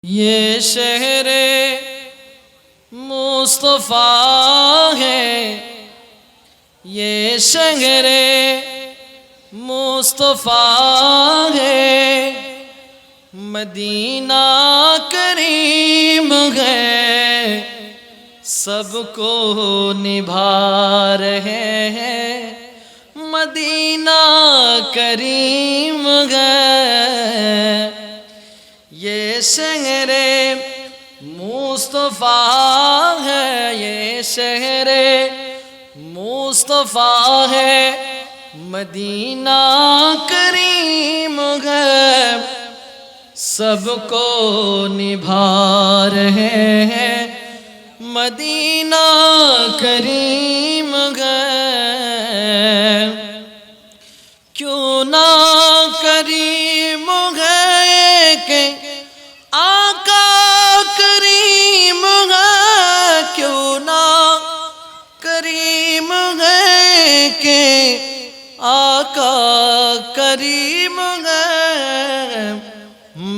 ये शहरे मुस्तफ़ा है, ये शहरे मुस्तफ़ा है, मदीना करीम है, सबको निभा रहे हैं, मदीना करीम है। ये शहरे मुस्तफ़ा है, ये शहरे मुस्तफ़ा है, मदीना करीम है, सबको निभा रहे हैं, मदीना करीम है। क्यों ना करीम है कि आका करीम है, क्यों ना करीम है कि आका करीम है।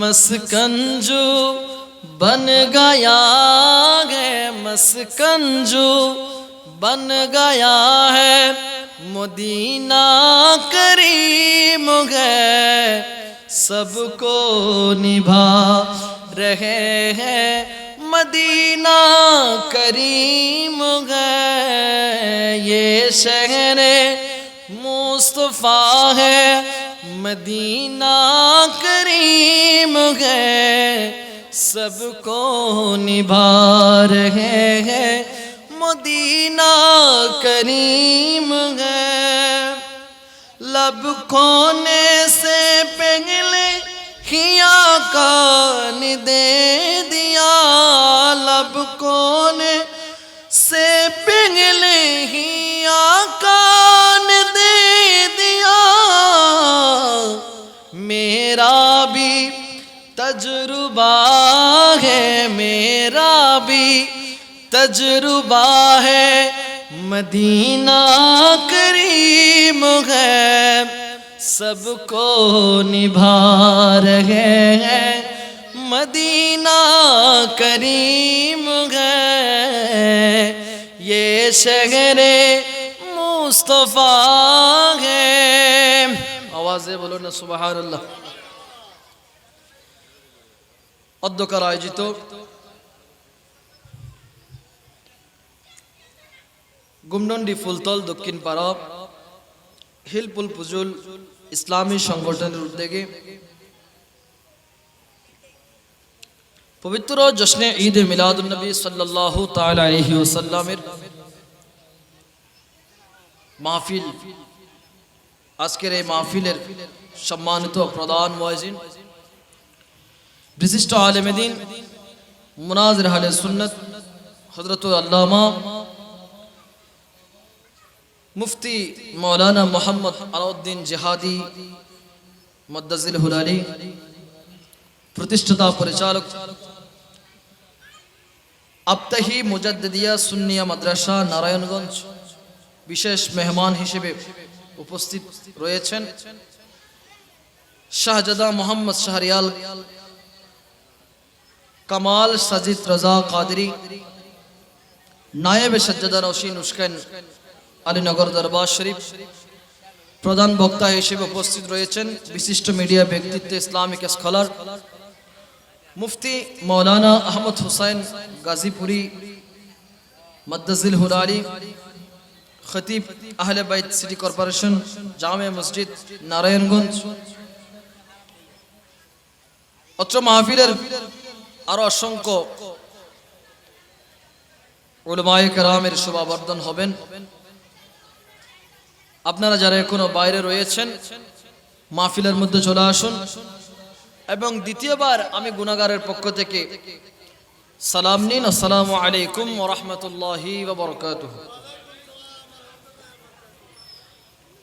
मस्कन जो बन गया है, मस्कन जो बन गया है, मदीना करीम है, सबको निभा रहे हैं, मदीना करीम है। ये शहरे मुस्तफ़ा है, मदीना करीम है, सबको निभा रहे हैं, मदीना करीम है। लब खोने से पहले हिया कान दे दिया, लब खोने से पहले हिया कान दे दिया। मेरा भी तजुर्बा है, मेरा भी तजुर्बा है, मदीना करीम है, सबको निभा रहे हैं, मदीना करीम है। ये शहरे मुस्तफ़ा है। आवाज़े बोलो ना सुबहान अल्लाह। অধ্যকার আয়োজিত গুমডন্ডি ফুলতল দক্ষিণ পাড়া হিলপুল পুজুল ইসলামী সংগঠনের উদ্যোগে পবিত্র জশ্নে ঈদ মিলাদুন নবী সাল্লাল্লাহু তাআলা আলাইহি ওয়াসাল্লামের মাহফিল, আজকের এই মাহফিলের সম্মানিত প্রধান মুয়াজ্জিন বিশিষ্ট আলেমে দ্বীন মুনাজির আহলে সুন্নাত হযরত আল্লামা মুফতি মাওলানা মোহাম্মদ আলাউদ্দিন জিহাদি মাদ্দাজিলহুল আলী, প্রতিষ্ঠাতা পরিচালক আবতাহি মুজাদ্দিদিয়া সুন্নিয়া মাদ্রাসা নারায়ণগঞ্জ, বিশেষ মেহমান হিসেবে উপস্থিত রয়েছেন শাহজাদা মোহাম্মদ শাহরিয়াল কামাল সাজিদ রাজা কাদরি, নায়েবে সজ্জাদা নওশীন উস্কান আলীনগর দরবার শরীফ। প্রধান বক্তা হিসেবে উপস্থিত রয়েছেন বিশিষ্ট মিডিয়া ব্যক্তিত্ব ইসলামিক স্কলার মুফতি মৌলানা আহমদ হুসাইন গাজীপুরি মাদ্দাজিলহুল আলী, খতিব আহলে বাইত সিটি কর্পোরেশন জামে মসজিদ নারায়ণগঞ্জ। অত্র মাহফিলের আরো অসংখ্য উলামায়ে কেরামের শোভাবর্ধন হবেন। আপনারা যারা এখনো বাইরে রয়েছেন মাহফিলের মধ্যে চলে আসুন। এবং দ্বিতীয়বার আমি গুনাহগারের পক্ষ থেকে সালাম নিন। আসসালামু আলাইকুম ওয়া রাহমাতুল্লাহি ওয়া বারাকাতুহু।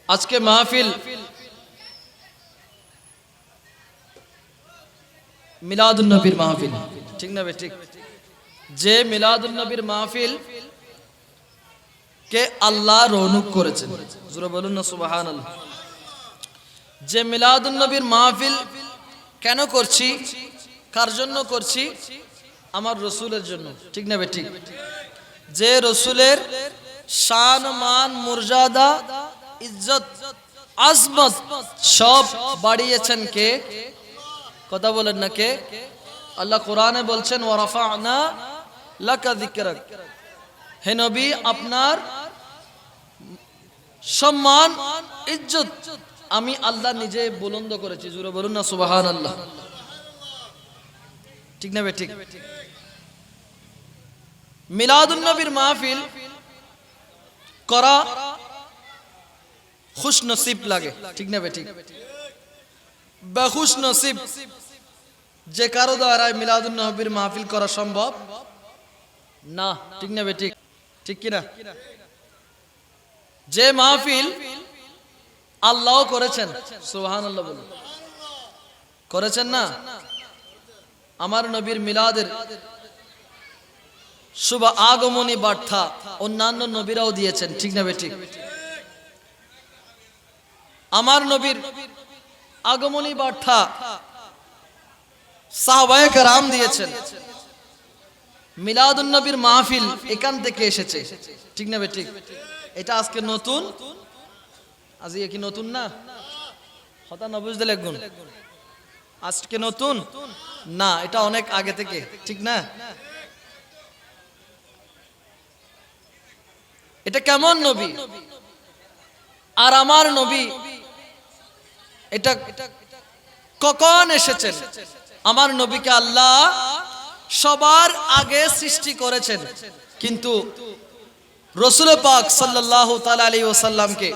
আজকে মাহফিল মিলাদুন নবীর মাহফিল, ঠিক না? ঠিক। যে মিলাদুন নবীর মাহফিল কে আল্লাহ রৌনক করেছেন, জোরে বলুন না সুবহানাল্লাহ। যে মিলাদুন নবীর মাহফিল কেন করছি কার জন্য করছি? আমার রসুলের জন্য, ঠিক না ঠিক? যে রসুলের শান মান মর্যাদা ইজ্জত আজমত সব বাড়িয়েছেন কে? কথা বলেন না কে? আল্লাহ কোরআনে বলছেন ওয়া রাফা'না লাকা যিকরাক, হে নবী আপনার সম্মান ইজ্জত আমি আল্লাহ নিজে বুলন্দ করেছি। জোরে বলুন না সুবহানাল্লাহ, ঠিক না ঠিক? মিলাদুন নবীর মাহফিল করা খুশ নসিব লাগে, ঠিক না ঠিক? বেখুশ নসিব যে কারো দ্বারা মিলাদুন নবীর মাহফিল করা সম্ভব না, ঠিক না ঠিক? ঠিক কিনা? যে মাহফিল আল্লাহ করেছেন, সুবহানাল্লাহ বলুন, করেছেন না? আমার নবীর মিলাদের শুভ আগমনী বার্তা অন্যান্য নবীরাও দিয়েছেন, ঠিক না ঠিক? আমার নবীর আগমনী বার্তা সাহাবায়ে কেরাম দিয়েছেন। মিলাদুন নবীর মাহফিল এখান থেকে এসেছে, ঠিক না ঠিক? এটা আজকে নতুন, আজকে কি নতুন না? হতা না বুঝতে লাগুন, আজকে নতুন না, এটা অনেক আগে থেকে, ঠিক না? এটা কেমন নবী আর আমার নবী, এটা কখন এসেছেন? আমার নবীকে আল্লাহ সবার আগে সৃষ্টি করেছেন, কিন্তু রাসূল পাক সাল্লাল্লাহু তাআলা আলাইহি ওয়াসাল্লামকে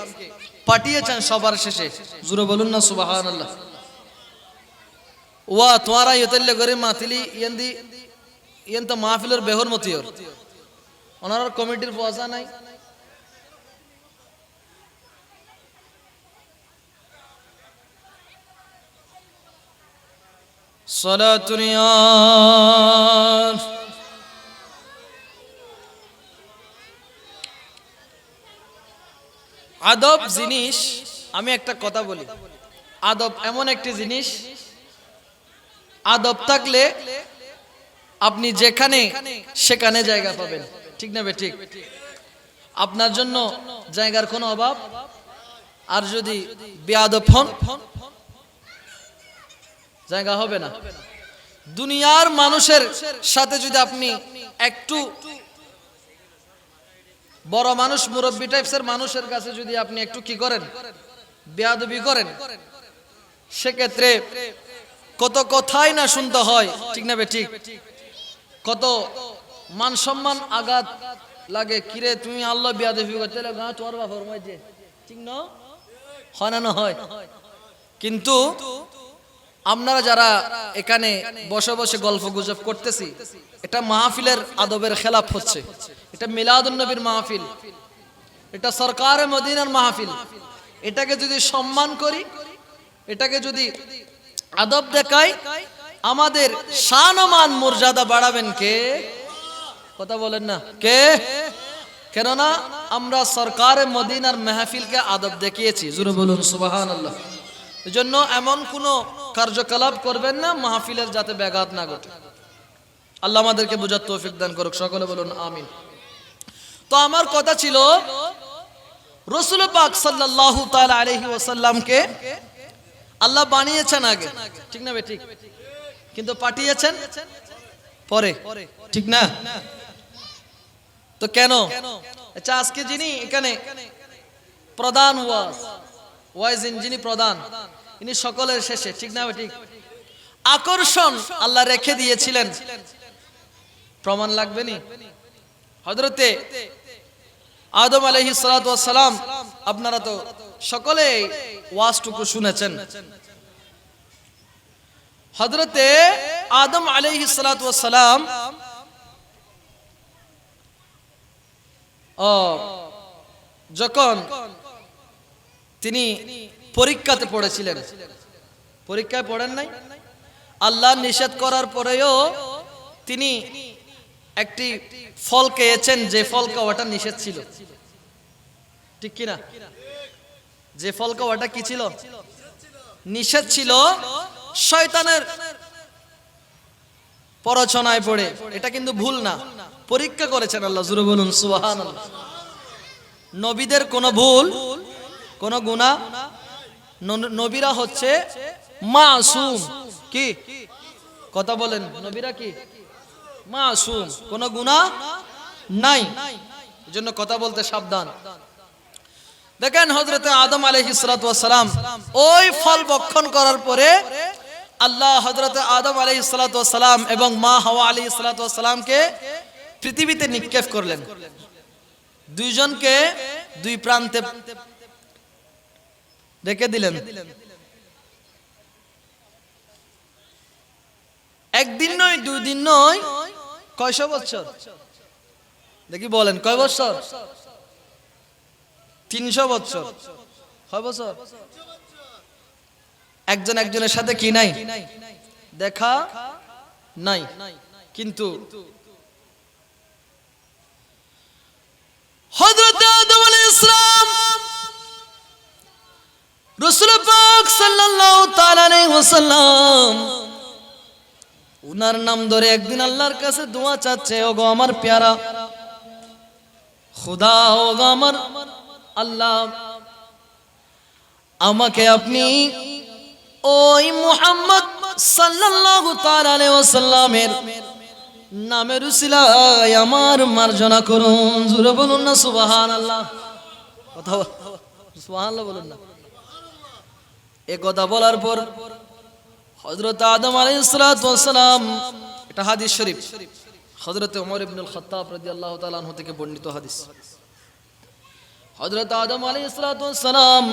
পাঠিয়েছেন সবার শেষে। জোরে বলুন না সুবহানাল্লাহ। ওয়া তোয়ারা ইতলে গরি মাতিলি ইয়েন্দি ইয়েন্ত মাহফিলের বেহর মতিয়র ওনার কমিটির পয়সা নাই। সালাতুন ইয়া আদব জিনিস, আমি একটা কথা বলি, আদব এমন একটি জিনিস, আদব থাকলে আপনি যেখানে সেখানে জায়গা পাবেন, ঠিক না ঠিক? আপনার জন্য জায়গার কোনো অভাব, আর যদি বেয়াদব হন জায়গা হবে না। দুনিয়ার মানুষের সাথে যদি আপনি একটু বড় মানুষ মুরব্বী টাইপসের মানুষের কাছে যদি আপনি একটু কি করেন, বেয়াদবি করেন, সেক্ষেত্রে কত কথাই না শুনতে হয়, ঠিক না ঠিক? কত মান সম্মান আঘাত লাগে, কিরে তুমি আল্লাহ বেয়াদবি করতে গা তোমার বাবার মধ্যে, ঠিক না? হয় না হয়? কিন্তু আপনারা যারা এখানে বসে বসে গল্প গুজব করতেছি, এটা মাহফিলের আদবের খেলাফ হচ্ছে। এটা মিলাদুন নবীর মাহফিল, এটা সরকারে মদিনার মাহফিল। এটাকে যদি সম্মান করি, এটাকে যদি আদব দেখাই, আমাদের শান ও মান মর্যাদা বাড়াবেন কে? কথা বলেন না কে? কেননা আমরা সরকারে মদিনার মাহফিলকে আদব দেখিয়েছি। জোরে বলুন সুবহানাল্লাহ। এজন্য এমন কোন কার্যকলাপ করবেন না মাহফিলের যাতে ব্যাঘাত না ঘটে। আল্লাহ আমাদেরকে বুঝার তৌফিক দান করুক, সকলে বলুন আমিন। তো আমার কথা ছিল, রাসূল পাক সাল্লাল্লাহু তাআলা আলাইহি ওয়াসাল্লামকে আল্লাহ বানিয়েছেন আগে, ঠিক না ঠিক? কিন্তু পাঠিয়েছেন পরে, ঠিক না? তো কেন? আচ্ছা, আজকে যিনি এখানে প্রধান ওয়াইজিন, যিনি প্রধান, ইনি সকলের শেষে, ঠিক না ঠিক? আকর্ষণ আল্লাহ রেখে দিয়েছিলেন, প্রমাণ লাগবে নি? হযরতে আদম আলাইহিস সালাতু ওয়াস সালাম, আপনারা তো সকলে ওয়াজটুকু শুনেছেন। হযরতে আদম আলাইহিস সালাতু ওয়াস সালাম যখন তিনি পরীক্ষাতে পড়েছিলেন, পরীক্ষায় পড়েন নাই, আল্লাহ নিষেধ করার পরেও তিনি একটি ফল খেয়েছেন, যে ফল খাওয়াটা নিষেধ ছিল, ঠিক কিনা? যে ফল খাওয়াটা কি ছিল? নিষেধ ছিল। শয়তানের পড়াশোনায় পড়ে, এটা কিন্তু ভুল না, পরীক্ষা করেছেন আল্লাহ, জোরে বলুন সুবহানাল্লাহ। নবীদের কোনো ভুল, কোনো গুনাহ, নবীরা হচ্ছে মাসুম। কি কথা বলেন, নবীরা কি মাসুম, কোনো গুনাহ নাই, এজন্য কথা বলতে সাবধান। দেখেন হযরতে আদম আলাইহিস সালাতু ওয়াস সালাম ওই ফল ভক্ষণ করার পরে আল্লাহ হযরতে আদম আলাইহিস সালাতু ওয়াস সালাম এবং মা হাওয়া আলাইহিস সালাতু ওয়াস সালামকে পৃথিবীতে নিক্ষেপ করলেন। দুইজনকে দুই প্রান্তে রেখে দিলেন। একদিন নয়, দুই দিন নয়, কয়শো বছর দেখি বলেন, কয় বছর? 300 বছর। কয় বছর? একজন একজনের সাথে কি নাই, দেখা নাই। কিন্তু হযরত আদম আলাইহিস সালাম রাসূল পাক সাল্লাল্লাহু তাআলা আলাইহি ওয়াসাল্লাম উনার নাম ধরে একদিন আল্লাহর কাছে দোয়া চাচ্ছে, ওগো আমার প্যারা খোদা, ওগো আমার আল্লাহ, আমাকে আপনি ওই মুহাম্মদ সাল্লাল্লাহু তাআলা আলাইহি ওয়াসাল্লামের নামের উসিলায় আমার মার্জনা করুন। জোরে বলুন না সুবহানাল্লাহ। কথা সুবহানাল্লাহ বলুন না। এই কথা বলার পর হযরত আদম আলাইহিস সালাতু ওয়াস সালাম, এটা হাদিস শরীফ, হযরত ওমর ইবনুল খাত্তাব রাদিয়াল্লাহু তাআলা আনহু থেকে বর্ণিত হাদিস। হযরত আদম আলাইহিস সালাতু ওয়াস সালাম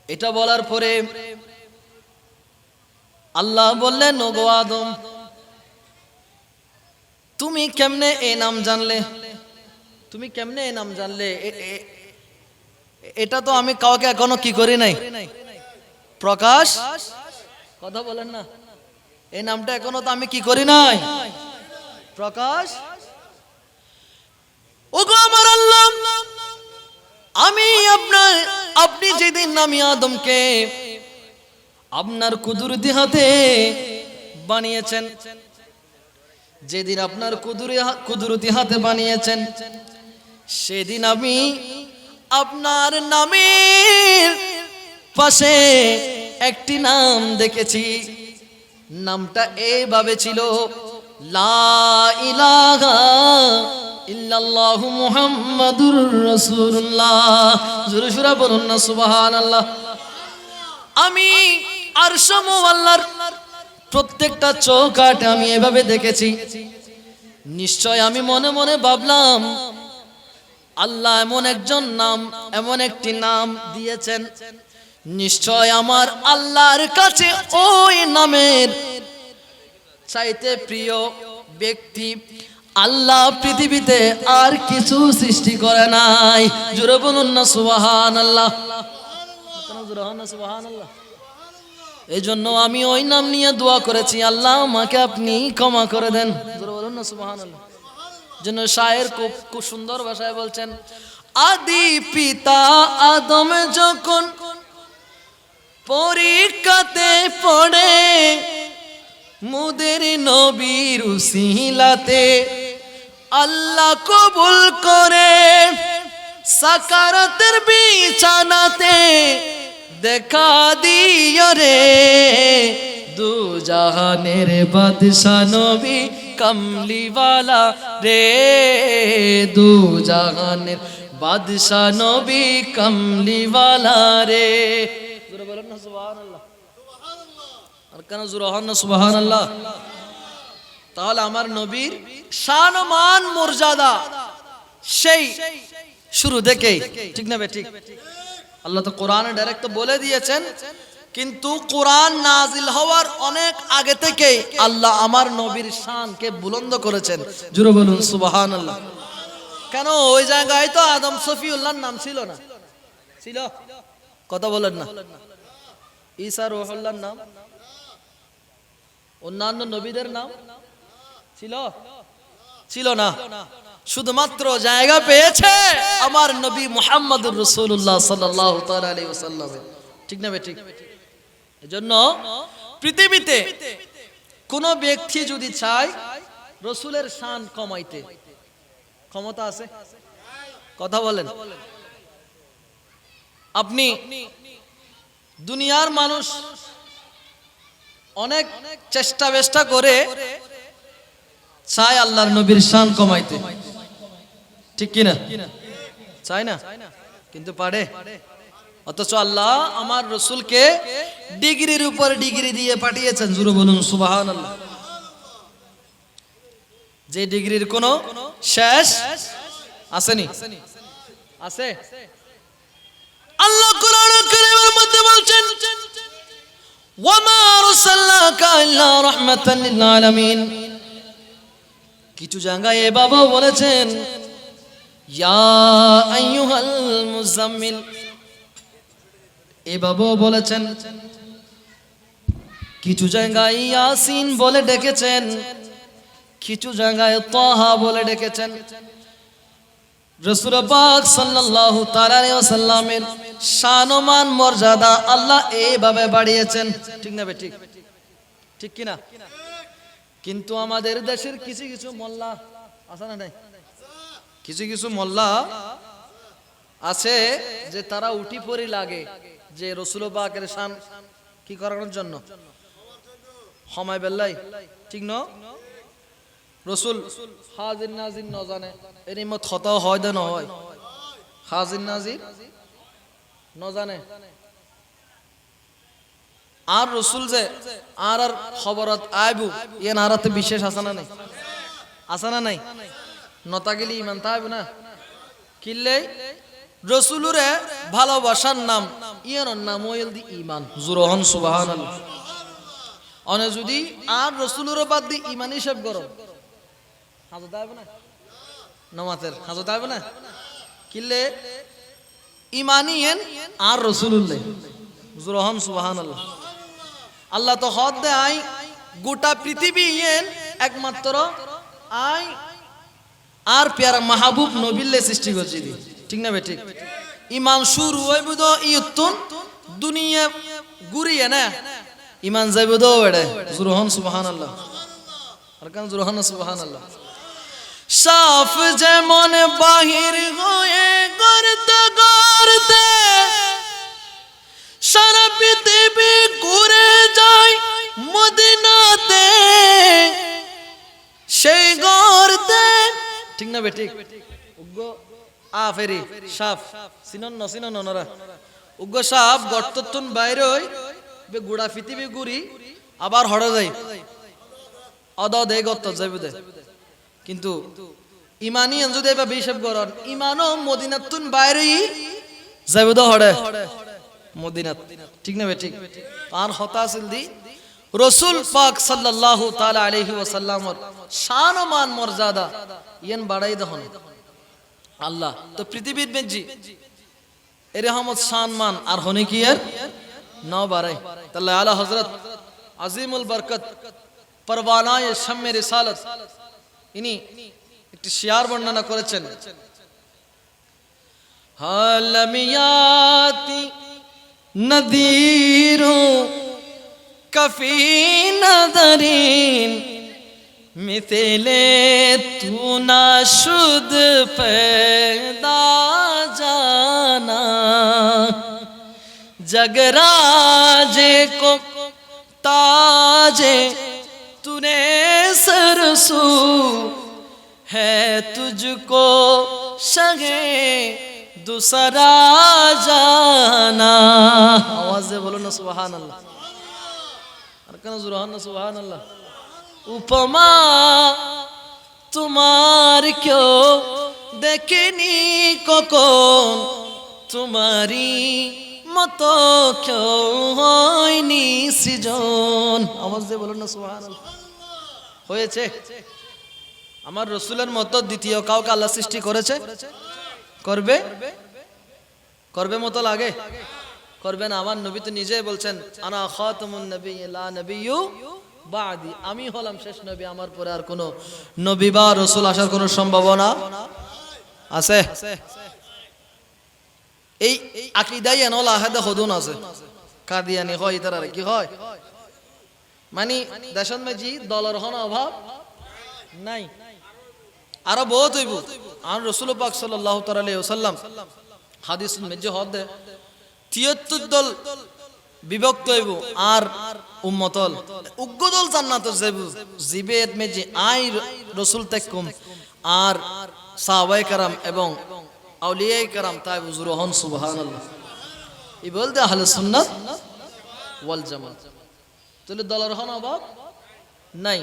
এটা বলার পরে আল্লাহ বললেন, ওগো আদম, তুমি কেমনে এই নাম জানলে? তুমি কেমনে এই নাম জানলে? এটা তো আমি কাউকে এখনো কি করি নাই, প্রকাশ। কথা বলেন না, এই নামটা এখনো তো আমি কি করি নাই, প্রকাশ। ওগো আমার আল্লাহ, আমি আপনি যেদিন আমি আদমকে আপনার কুদরতি হাতে বানিয়েছেন, যেদিন আপনার কুদরতি হাতে বানিয়েছেন, সেদিন আমি আপনার নামের পাশে একটি নাম দেখেছি। নামটা এইভাবে ছিল, লা ইলাহা ইল্লাল্লাহু মুহাম্মাদুর রাসূলুল্লাহ। জোরে সুরা বলুন না সুবহানাল্লাহ। আমি আরশ আল্লাহর প্রত্যেকটা চৌকাঠে আমি এভাবে দেখেছি। নিশ্চয় আমি মনে মনে ভাবলাম, আল্লাহ এমন একজন নাম, এমন একটি নাম দিয়েছেন, নিশ্চয় আমার আল্লাহর কাছে ওই নামের চাইতে প্রিয় ব্যক্তি আল্লাহ পৃথিবীতে আর কিছু সৃষ্টি করে নাই। জোরে বলুন না সুবহানাল্লাহ। সুবহানাল্লাহ। এই জন্য আমি ওই নাম নিয়ে দোয়া করেছি, আল্লাহ আমাকে আপনি ক্ষমা করে দেন। জোরে বলুন না সুবহানাল্লাহ। জন্য শায়ের খুব সুন্দর ভাষায় বলছেন, আদি পিতা আদম যখন পরীক্ষাতে পড়ে, মুদের নবীর উসিলাতে আল্লাহ কবুল করে, সাকারাতের বিছানাতে দেখা দিও রে, দু জাহানের বাদশা নবী কমলিওয়ালা রে, দু জাহানের বাদশা নবী কমলিওয়ালা রে। জোরে বলেন না সুবহানাল্লাহ। আর কেন জোরে হন না সুবহানাল্লাহ? তাহলে আমার নবীর শান মান মর্যাদা সেই শুরু থেকেই, ঠিক না ঠিক? আল্লাহ তো কোরআনে ডাইরেক্ট বলে দিয়েছেন, কিন্তু কোরআন নাজিল হওয়ার অনেক আগে থেকেই আল্লাহ আমার নবীর শানকে বুলন্দ করেছেন। জোরে বলুন সুবহানাল্লাহ। কেন ওই জায়গায় তো আদম সফিউল্লাহর নাম ছিল না? ছিল? কথা বলেন না। ঈসা রূহুল্লাহর নাম, অন্যান্য নবীদের নাম ছিল? ছিল না। শুধুমাত্র জায়গা পেয়েছে আমার নবী মুহাম্মদুর রাসূলুল্লাহ সাল্লাল্লাহু তাআলা আলাইহি ওয়াসাল্লাম, ঠিক না ঠিক? এজন্য পৃথিবীতে কোন ব্যক্তি যদি চায় রসুলের শান কমাইতে, ক্ষমতা আছে? কথা বলেন। আপনি দুনিয়ার মানুষ অনেক চেষ্টা করে চায় আল্লাহর নবীর শান কমাইতে, ঠিক কিনা? চায় না, কিন্তু পারে। অথচ আল্লাহ আমার রসুলকে ডিগ্রির উপর ডিগ্রি দিয়ে পাঠিয়েছেন। জোরে বলুন সুবহানাল্লাহ। যে ডিগ্রির কোনো শেষ আসেনি, আছে? আল্লাহ কোরআন কারীমের মধ্যে বলছেন, ওয়ামা আরসালনাকা ইল্লা রাহমাতাল লিল আলামিন। কিছু জায়গায় এভাবেও বলেছেন, ইয়া আইয়ুহাল মুজাম্মিল, এভাবেও বলেছেন। কিছু জায়গায় ইয়াসিন বলে ডেকেছেন, কিছু জায়গায় তাহা বলে ডেকেছেন। রাসূল পাক সাল্লাল্লাহু তাআলা আলাইহি ওয়াসাল্লামের শান ও মান মর্যাদা আল্লাহ এইভাবে বাড়িয়েছেন, ঠিক না? ঠিক, ঠিক কিনা? কিন্তু আমাদের দেশের কিছু কিছু মোল্লা আছে না নাই? কিছু কিছু মোল্লা আছে যে তারা উঠি পড়ি লাগে যে রাসূল পাকের শান কি করানোর জন্য, সময় বেল্লাই, ঠিক না? রসুল হাজির নাজির ন জানে, এর মত হতাও হয় না হয়। হাজির নাজির ন জানে, আর রসুল যে আর খবরত আইবু ইয়ে নারাতে বিশেষ আসানা নেই, আসানা নাই। নতা গেলি ইমান তাইব না কিনলে রসুলুরে ভালোবাসার নাম ইয়ার নাম হইল দি ইমান। জুরহন সুবহানাল্লাহ। অনে যদি আর রসুলুর বাদ দি ইমান হিসাব করো, হাজত আইব না, নমাতের হাজত আইব না কিনলে ইমানিয়েন আর রসুলুল্লাহ। জুরহন সুবহানাল্লাহ। আল্লাহ তো হদ দে আই গোটা পৃথিবী ইয়েন একমাত্র আই আর পেয়ারা মাহবুব নবিল্লে সৃষ্টি করছি দি, ঠিক না বে? ঠিক। ইমান শুরু হইব তো ইয়তুন দুনিয়া ঘুরিয়ে না, ইমান যাইব তো বেড়ে। জুরহন সুবহানাল্লাহ। আর কেন জুরহন সুবহানাল্লাহ। সাফ যেমন বাহির হয়ে গড়তে গড়তে সারা পৃথিবী ঘুরে যায় মদিনাতে, সেই গড়তে, ঠিক না বে? ঠিক। উগ্র আ ফেরি সাফ সিনন ন সিনন নরা উগ্র সাফ গর্ততুন বাইরে হই বে গুড়া পৃথিবী ঘুরি আবার হড়ে যায় অদ দে গর্ত যাইব দে। কিন্তু ইমানি যদি এবার হিসাব করেন, ইমানও মদিনাতুন বাইরেই যাইব তো হড়ে মদিনাত, ঠিক না বে? ঠিক। আর হতাসিল দি রসুল পাক সাল্লাল্লাহু তাআলা আলাইহি ওয়াসাল্লামর শান ও মান মর্যাদা ইয়ান বাড়াই দহন আল্লাহ। তো পৃথিবীর মেজি এর রহমত শান মান আর হনে কি এর নাও বাড়াই। তাহলে আলা হযরত আজিমুল বরকত পরওয়ানায়ে শাম্মে রিসালাত ইনি একটি শিয়ার বর্ণনা করেছেন। হালামিয়াতি নদীরু কফি নদরিন মিথিলে তু না শুদ पैदा जाना, जगराजे को ताजे तूने सरसू है तुझको शगे दूसरा जाना। आवाज से बोलो ना सुभान अल्लाह। और कहना जुरहान ना सुभान अल्लाह। उपमा तुम्हार क्यों देखनी कौन, तुम्हारी মতো क्यों হয়নি সৃজন। আওয়াজ দিয়ে বলুন না সুবহানাল্লাহ। হয়েছে আমার রসুলের মতো দ্বিতীয় কাউকে আল্লাহ সৃষ্টি করেছে? করবে? করবে মতো লাগে? করবে না। আমার নবী তো নিজেই বলছেন, আনা খাতামুন নবী লা নবিয়্যু বাদি, আমি হলাম শেষ নবী, আমার পরে আর কোনো নবী বা রসুল আসার কোনো সম্ভাবনা আছে? এই আকীদায় এনলা আহাদে হদুন আছে। কাদিয়ানি হয় তারা কি হয়? মানে দেশত মেজি দলের হন অভাব নাই, আরো বহুত হইব। আর রসুল পাক সাল্লাল্লাহু তাআলা আলাইহি ওয়াসাল্লাম হাদিস মেজি হদ ৭৩ দল বিভক্ত হইব আর উম্মতল উগ্গদল জান্নাতে যাইব। জিবেত মেজি আই রসুল তাকুম আর সাহাবায়ে کرام এবং আউলিয়ায়ে کرام তাই হুজুর হন সুবহানাল্লাহ। এই বলতে আহলে সুন্নাত ওয়াল জামাত। তাহলে দলের হন অভাব নাই।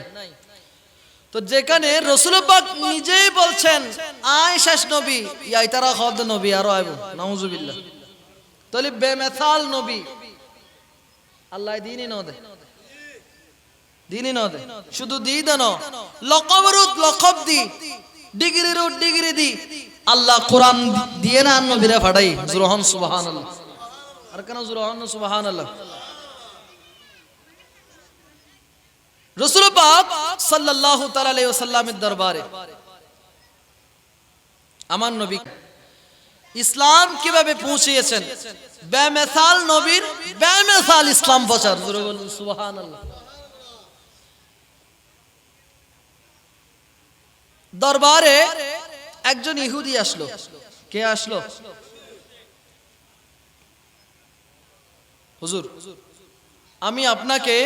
তো যেখানে রাসূল পাক নিজেই বলছেন আই শেষ নবী, ইয়াই তারা খদ নবী আরো আইব নাউজুবিল্লাহ। তাহলে বেমিসাল নবী আল্লাহ দিনই ন দে, দিনই ন দে, শুধু দি দেন লকবরুত লকব দি, ডিগ্রির ডিগ্রি দি। আল্লাহ কোরআন দিয়ে না নবীরা ফাটাই জুরহান সুবহানাল্লাহ। আর কেন জুরহান সুবহানাল্লাহ। রাসূল পাক সাল্লাল্লাহু তাআলা আলাইহি ওয়াসাল্লামের দরবারে আমার নবী ইসলাম কিভাবে পৌঁছিয়েছেন, বেমিসাল নবীর বেমিসাল ইসলাম প্রচার, জোরে বলুন সুবহানাল্লাহ। দরবারে একজন ইহুদি আসলো। কে আসলো? হুজুর, আমি আপনাকে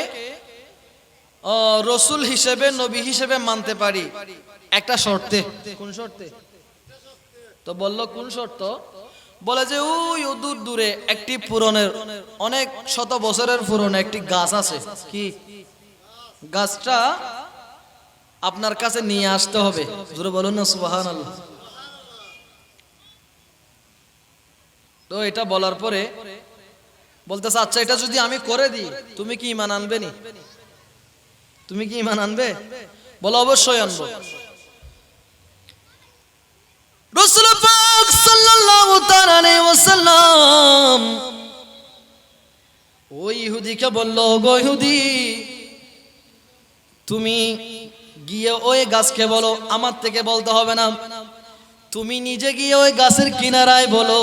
রসুল হিসেবে নবী হিসেবে মানতে পারি একটা শর্তে। কোন শর্তে? তো বলল কোন শর্ত? বলে যে ওই দূর দূরে একটি পুরনের অনেক শত বছরের পুরনো একটি গাছ আছে, কি গাছটা আপনার কাছে নিয়ে আসতে হবে। জোরে বলুন না সুবহানাল্লাহ। তো এটা বলার পরে বলতেছে আচ্ছা এটা যদি আমি করে দিই তুমি কি ঈমান আনবে নি? তুমি কি ঈমান আনবে? বলো অবশ্যই আনবো। রাসূল পাক সাল্লাল্লাহু তাআলা আলাইহি ওয়াসাল্লাম ওই ইহুদিকে বলল, গো ইহুদি, তুমি গিয়ে ওই গাছকে বলো, আমার থেকে বলতে হবে না, তুমি নিজে গিয়ে ওই গাছের কিনারায় বলো,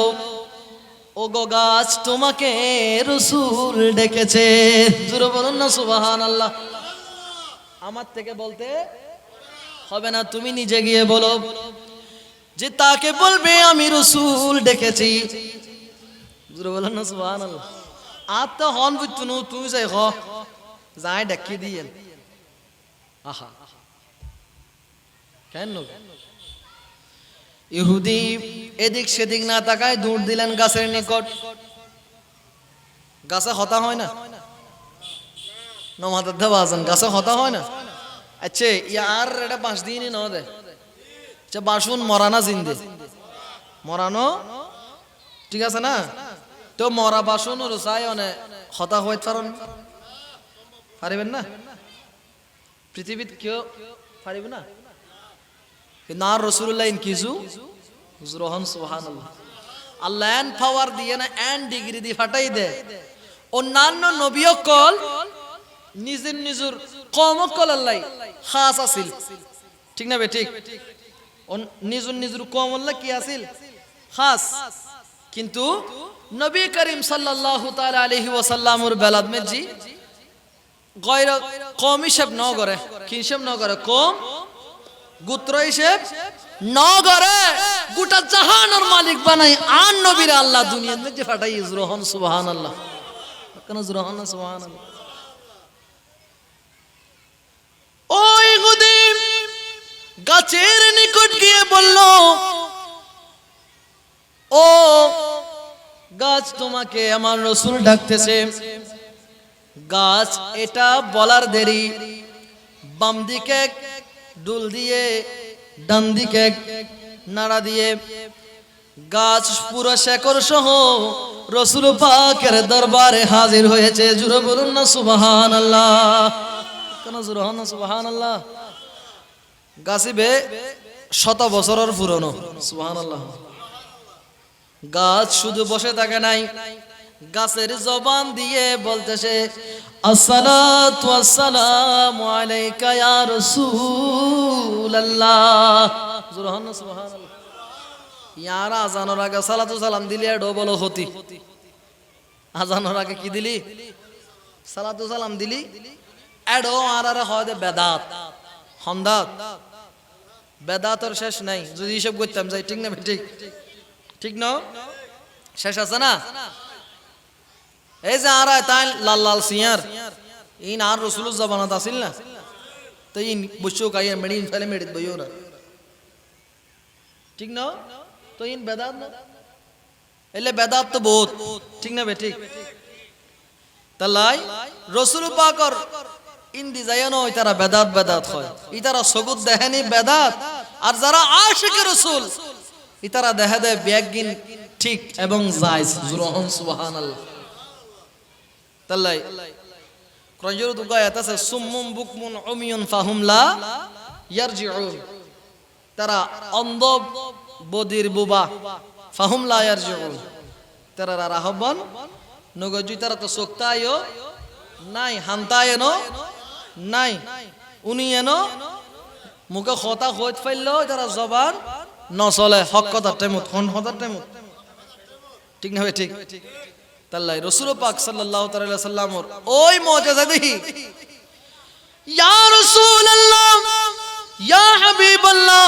ও গো গাছ, তোমাকে রাসূল ডেকেছে। জোরে বলুন না সুবহানাল্লাহ। আমার থেকে বলতে হবে না, তুমি নিজে গিয়ে বলো যে তাকে বলবে আমি রাসূল ডেকেছি। জোরে বলুন না সুবহানাল্লাহ। আর তো হন বুঝতুনু তুমি যাই হ যাই ডাকি দিয়েন। আহা কেন? ইহুদি এদিক সেদিক না তাকায় দৌড় দিলেন গাছের নিকট। গাছে হতা হয় না, নমাদের বাজান গাছে হতা হয় না। আচ্ছা ইয়ার এটা বাঁশ দিয়ে নি ন দে, আচ্ছা বাসুন মরানা জিন্দে মরানো ঠিক আছে না? তো মরা বাসুন রোসাই অনে হতা হইতে পারিবেন না, পৃথিবীত কেউ পারিব না। কিন্তু আর রাসূলুল্লাহ ইন কিছু রহন সুবহানাল্লাহ। আল্লাহ এন পাওয়ার দিয়ে না এন ডিগ্রি দিয়ে ফাটাই দে। অন্যান্য নবীসকল নিজের নিজের কওমকল আল্লাহ খাস আছিল, ঠিক না বে ঠিক? নিজের নিজের কওমল্লাহ কি আছিল? খাস। কিন্তু নবী করিম সাল্লাল্লাহু তাআলা আলাইহি ওয়াসাল্লামের বেলাদ মেজি গয়র কওম হিসাব ন করে, কি হিসাব ন করে? কওম গোত্র হিসাব ন করে, গোটা জাহানের মালিক বানাই আর নবীর আল্লাহ দুনিয়ার মধ্যে ফাটাই রহন সুবহানাল্লাহ। কেন রহন সুবহানাল্লাহ। ওই ইহুদি গাছের নিকট গিয়ে বলল, ও গাছ, তোমাকে আমার রাসূল ডাকতেছে। গাছ এটা বলার দেরি বাম দিকে ডুল দিয়ে ডান দিকে নাড়া দিয়ে গাছ পুরো শেকড় সহ রাসূল পাকের দরবারে হাজির হয়েছে। জোরে বলুন না সুবহানাল্লাহ। কেন জোরে হন না সুবহানাল্লাহ। গাছিবে শত বছরের পুরনো, সুবহানাল্লাহ। গাছ শুধু বসে থাকে নাই, গাছের জবান দিয়ে বলতেছে আসসালাতু ওয়াসসালামু আলাইকা ইয়া রাসূলুল্লাহ। জোরে না সুবহানাল্লাহ। ইয়ার আজানের আগে সালাতু সালাম দিলি ডবল হতি। আজানের আগে কি দিলি? সালাতু সালাম দিলি এডো আর হয় বেদাত হন্দাত বেদাতর শেষ নাই যদি হিসাব করতাম যাই ঠিক না ঠিক ঠিক না শেষ আছে না এই যে আর তাই লাল লাল সিয়ার ইন আর রসুল জবানাত আসিল না তো ইন বসো কাইয়া মেডি ফেলে মেডিত বইও না ঠিক না তো ইন বেদাত না এলে বেদাত তো বহুত ঠিক না ঠিক তালাই রসুল পাকর ইন্দি যায়নো ইতারা বেদাত বেদাত হয় ইতারা সগুদ দেহেনি বেদাত আর যারা আশিকে রসুল ইতারা দেহে দেয় ব্যাগিন ঠিক এবং জায়েজ জুরহন সুবহানাল্লাহ তালাই কোরআনের দুগা আয়াত আছে সুম্মুম বুকমুন উমিয়ুন ফাহুম লা ইয়ারজিউন তারা অন্ধ বদির বুবা ফাহুম লা ইয়ারজিউন তারা রাহবান নগজু তারা তো সোক্তায়ও নাই হান্তায়নো নাই উনি এনো মুখে কথা হইত ফেললো তারা জবান নচলে হক কথার টাইমত কোন কথার টাইমত ঠিক না ঠিক তাল্লাই রাসূল পাক সাল্লাল্লাহু তাআলা সাল্লামর ওই মুজিজা দেখি ইয়া রাসূলুল্লাহ ইয়া হাবিবাল্লাহ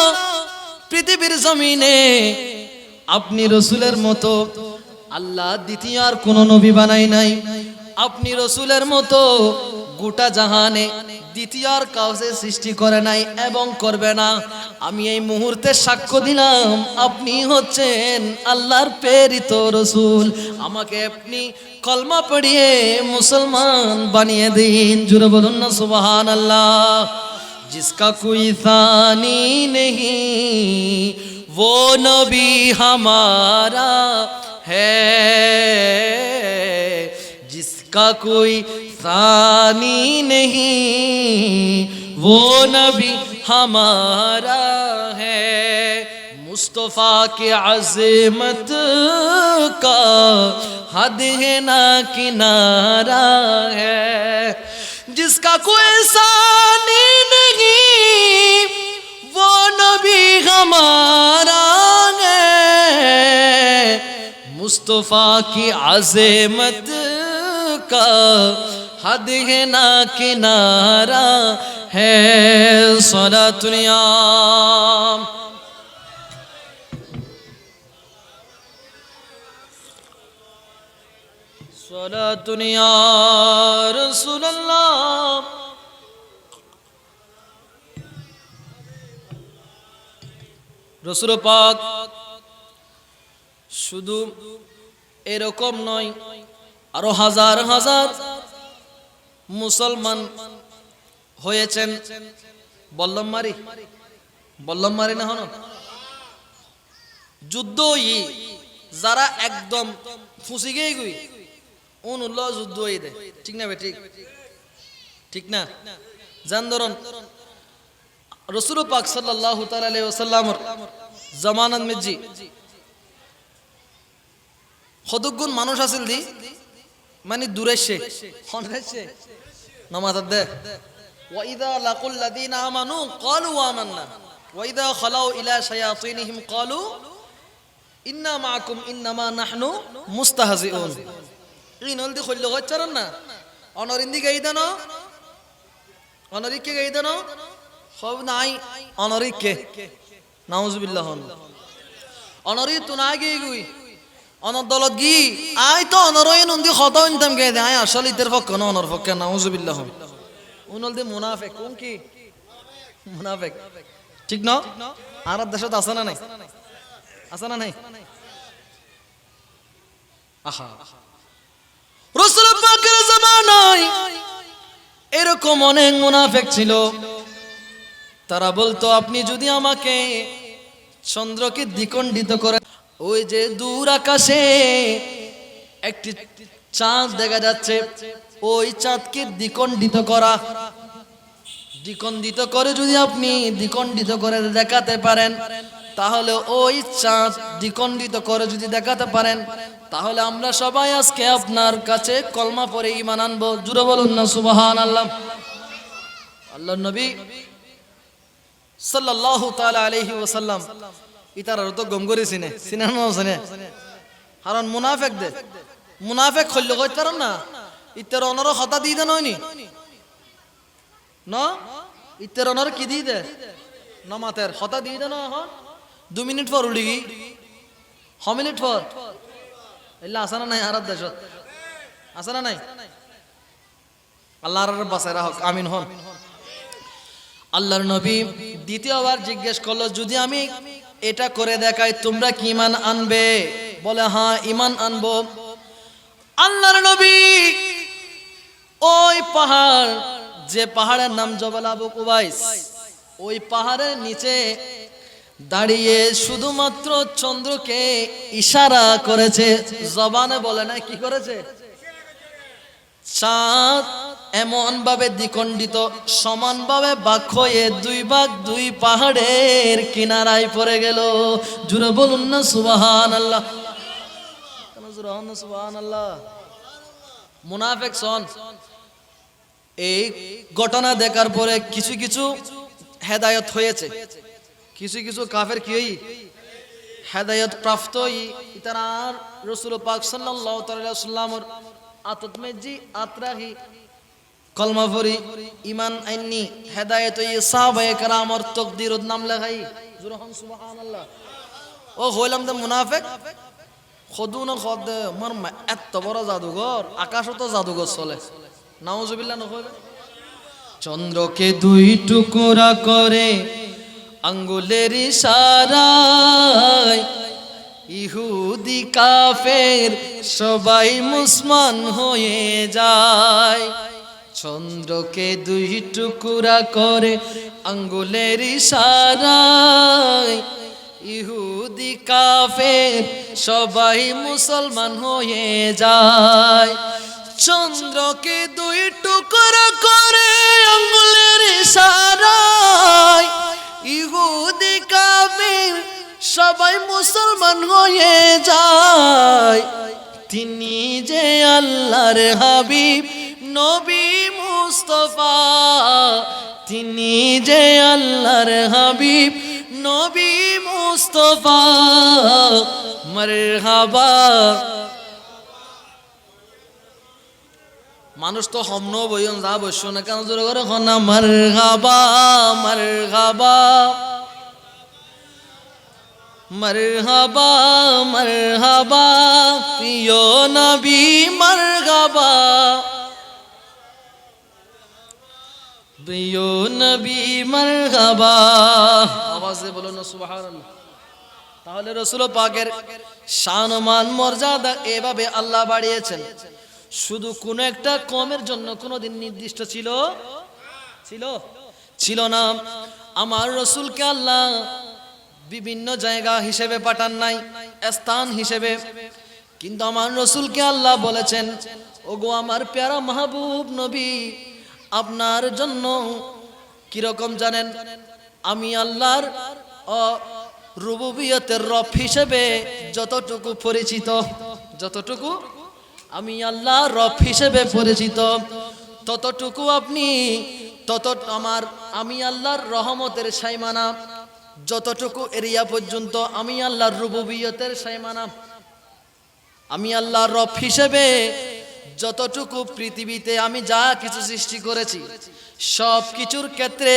পৃথিবীর জমিনে আপনি রাসূলের মতো আল্লাহ দ্বিতীয় আর কোন নবী বানাই নাই আপনি রাসূলের মতো গোটা জাহানে দ্বিতীয় আর কাউকে সৃষ্টি করে নাই এবং করবে না আমি এই মুহূর্তে সাক্ষ্য দিলাম আপনি হচ্ছেন আল্লাহর প্রেরিত রাসূল আমাকে আপনি কলমা পড়িয়ে মুসলমান বানিয়ে দিন জোরে বলুন না সুবহানাল্লাহ जिसका कोई सानी नहीं वो नबी हमारा है जिसका कोई सानी नहीं वो नबी हमारा है मुस्तफ़ा के अज़मत का हद है ना किनारा है जिसका कोई सानी नहीं वो नबी हमारा है मुस्तफ़ा की अज़मत का हद है ना किनारा है सलातुनिया सलातुनिया रसूलल्लाह রসুল পাক শুধু এরকম নয় আরো হাজার হাজার মুসলমান হয়েছেন বল্লম মারি না হন যুদ্ধ যারা একদম ফুসি গিয়ে গুই উল্লাহ যুদ্ধ দে ঠিক না ঠিক ঠিক না জান ধরুন রসুল পাক সাল্লাল্লাহু তাআলা আলাইহি ওয়াসাল্লামর জামানাত মেজি কতগুণ মানুষ আছিল দি মানে দূরেছে হনরেছে নামাজ দে ওয়া ইযা লাকুল লাযিনা আমানু ক্বালু আমান্না ওয়া ইযা খালাউ ইলা শায়াতিনহিম ক্বালু ইন্না মাআকুম ইন্নামা নাহনু মুস্তাহজিউন ইনল দি কইলো গচ্চারন না অনরিন্দি গাইদানো অনরিকে গাইদানো সব নাই অনরিকে নাউজুবিল্লাহ অনরি তো না গিয়ে গুই অনর দলত গি আই তো অনরই নন্দি খত ইনতাম গে আই আসল ইতের পক্ষ না অনর পক্ষ নাউজুবিল্লাহ উনল দি মুনাফিক কোন কি মুনাফিক ঠিক না আর দেশত আছে না নাই আছে না নাই আহা রাসূল পাকের জামানায় এরকম অনেক মুনাফিক ছিল তারা বলতো আপনি যদি আমাকে চন্দ্রকে দ্বিখণ্ডিত করে ওই যে দূর আকাশে একটি চাঁদ দেখা যাচ্ছে ওই চাঁদকে দ্বিখণ্ডিত করে যদি আপনি দ্বিখণ্ডিত করে দেখাতে পারেন তাহলে ওই চাঁদ দ্বিখণ্ডিত করে যদি দেখাতে পারেন তাহলে আমরা সবাই আজকে আপনার কাছে কলমা পড়ে ঈমান আনবো জোরে বলুন না সুবহানাল্লাহ আল্লাহর নবী সাল্লাল্লাহু তাআলা আলাইহি ওয়াসাল্লাম ইতারা তো গম করে চিনে কারণ মুনাফিক খল্ল কইতার না ইতার অনর কথা দি দেন হয়নি ন ইত্তের অনর কি দিয়ে দে নমাতের হতা দিয়ে দে না এখন 2 মিনিট পর উড়ি গি মিনিট পর এলা আসানা নাই আর দেশ আসানা নাই আল্লাহর বাসায়রা হোক আমিন হন। আল্লাহর নবী দ্বিতীয়বার জিজ্ঞেস করলো, যদি আমি এটা করে দেখাই তোমরা কি ঈমান আনবে? বলে হ্যাঁ ঈমান আনবো। আল্লাহর নবী ওই পাহাড়, যে পাহাড়ের নাম জবাল আবু কুবাইস, ওই পাহাড়ের নিচে দাঁড়িয়ে শুধুমাত্র চন্দ্রকে ইশারা করেছে, জবানে বলে না, কি করেছে? চাঁদ এমন ভাবে দ্বিখণ্ডিত সমানভাবে ভাগ হয়ে 2 ভাগ 2 পাহাড়ের কিনারায় পড়ে গেল। জুড়ে বলুন না সুবহানাল্লাহ। কেন জুড়ে হন না সুবহানাল্লাহ? মুনাফিক সন এই ঘটনা দেখার পরে কিছু কিছু হেদায়েত হয়েছে, কিছু কিছু কাফের কি হেদায়েত প্রাপ্ত ইতারা রাসূল পাক সাল্লাল্লাহু তাআলা সাল্লামের আতত মেজি আতরাহি কলমা পড়ি ঈমান আইনি হেদায়েত হই সাহাবায়ে কেরামর তাকদীরত নাম লেখাই। জোরে হন সুবহানাল্লাহ। ও হইলাম তো মুনাফিক খদু না খদ আমার এত বড় জাদুঘর, আকাশও তো জাদুঘর চলে, নাউজুবিল্লাহ নকইবে। চন্দ্রকে 2 টুকরা করে আঙ্গুলের ইশারায় ইহুদি কাফের সবাই মুসলমান হয়ে যায়। চন্দ্রকে 2 টুকরা করে আঙ্গুলের ইশারায় ইহুদি কাফের সবাই মুসলমান হয়ে যায়। চন্দ্রকে 2 টুকরা করে আঙ্গুলের ইশারায় ইহুদি কাফের সবাই মুসলমান হয়ে যায়। তিনি যে আল্লাহর হাবিব নবী মুস্তাফা, তিনি যে আল্লাহর হাবিব নবী মুস্তাফা। মারহাবা। মানুষ তো হমন বইন যা বসো না কেন জোরে করে হনা মারহাবা মারহাবা মারহাবা মারহাবা প্রিয় নবী মারহাবা প্রিয় নবী মারহাবা। আওয়াজে বলো না সুবহানাল্লাহ। তাহলে রাসূল পাকের শান মান মর্যাদা এভাবে আল্লাহ বাড়িয়েছেন। শুধু কোন একটা কওমের জন্য কোনদিন নির্দিষ্ট ছিল ছিল না। আমার রাসূলকে আল্লাহ বিভিন্ন জায়গা হিসেবে পাঠান নাই, স্থান হিসেবে, কিন্তু আমার রাসূলকে আল্লাহ বলেছেন, ওগো আমার প্যারা মাহবুব নবী, আপনার জন্য কিরকম জানেন? আমি আল্লাহর রুবুবিয়তের রব হিসেবে যতটুকু পরিচিত, যতটুকু আমি আল্লাহ রব হিসেবে পরিচিত, ততটুকু আপনি আমি আল্লাহর রহমতের সাইমানা, যতটুকু এরিয়া পর্যন্ত আমি আল্লাহর রুবুবিয়তের সাইমানা। আমি আল্লাহর রব হিসেবে যতটুকু পৃথিবীতে আমি যা কিছু সৃষ্টি করেছি সব কিছুর ক্ষেত্রে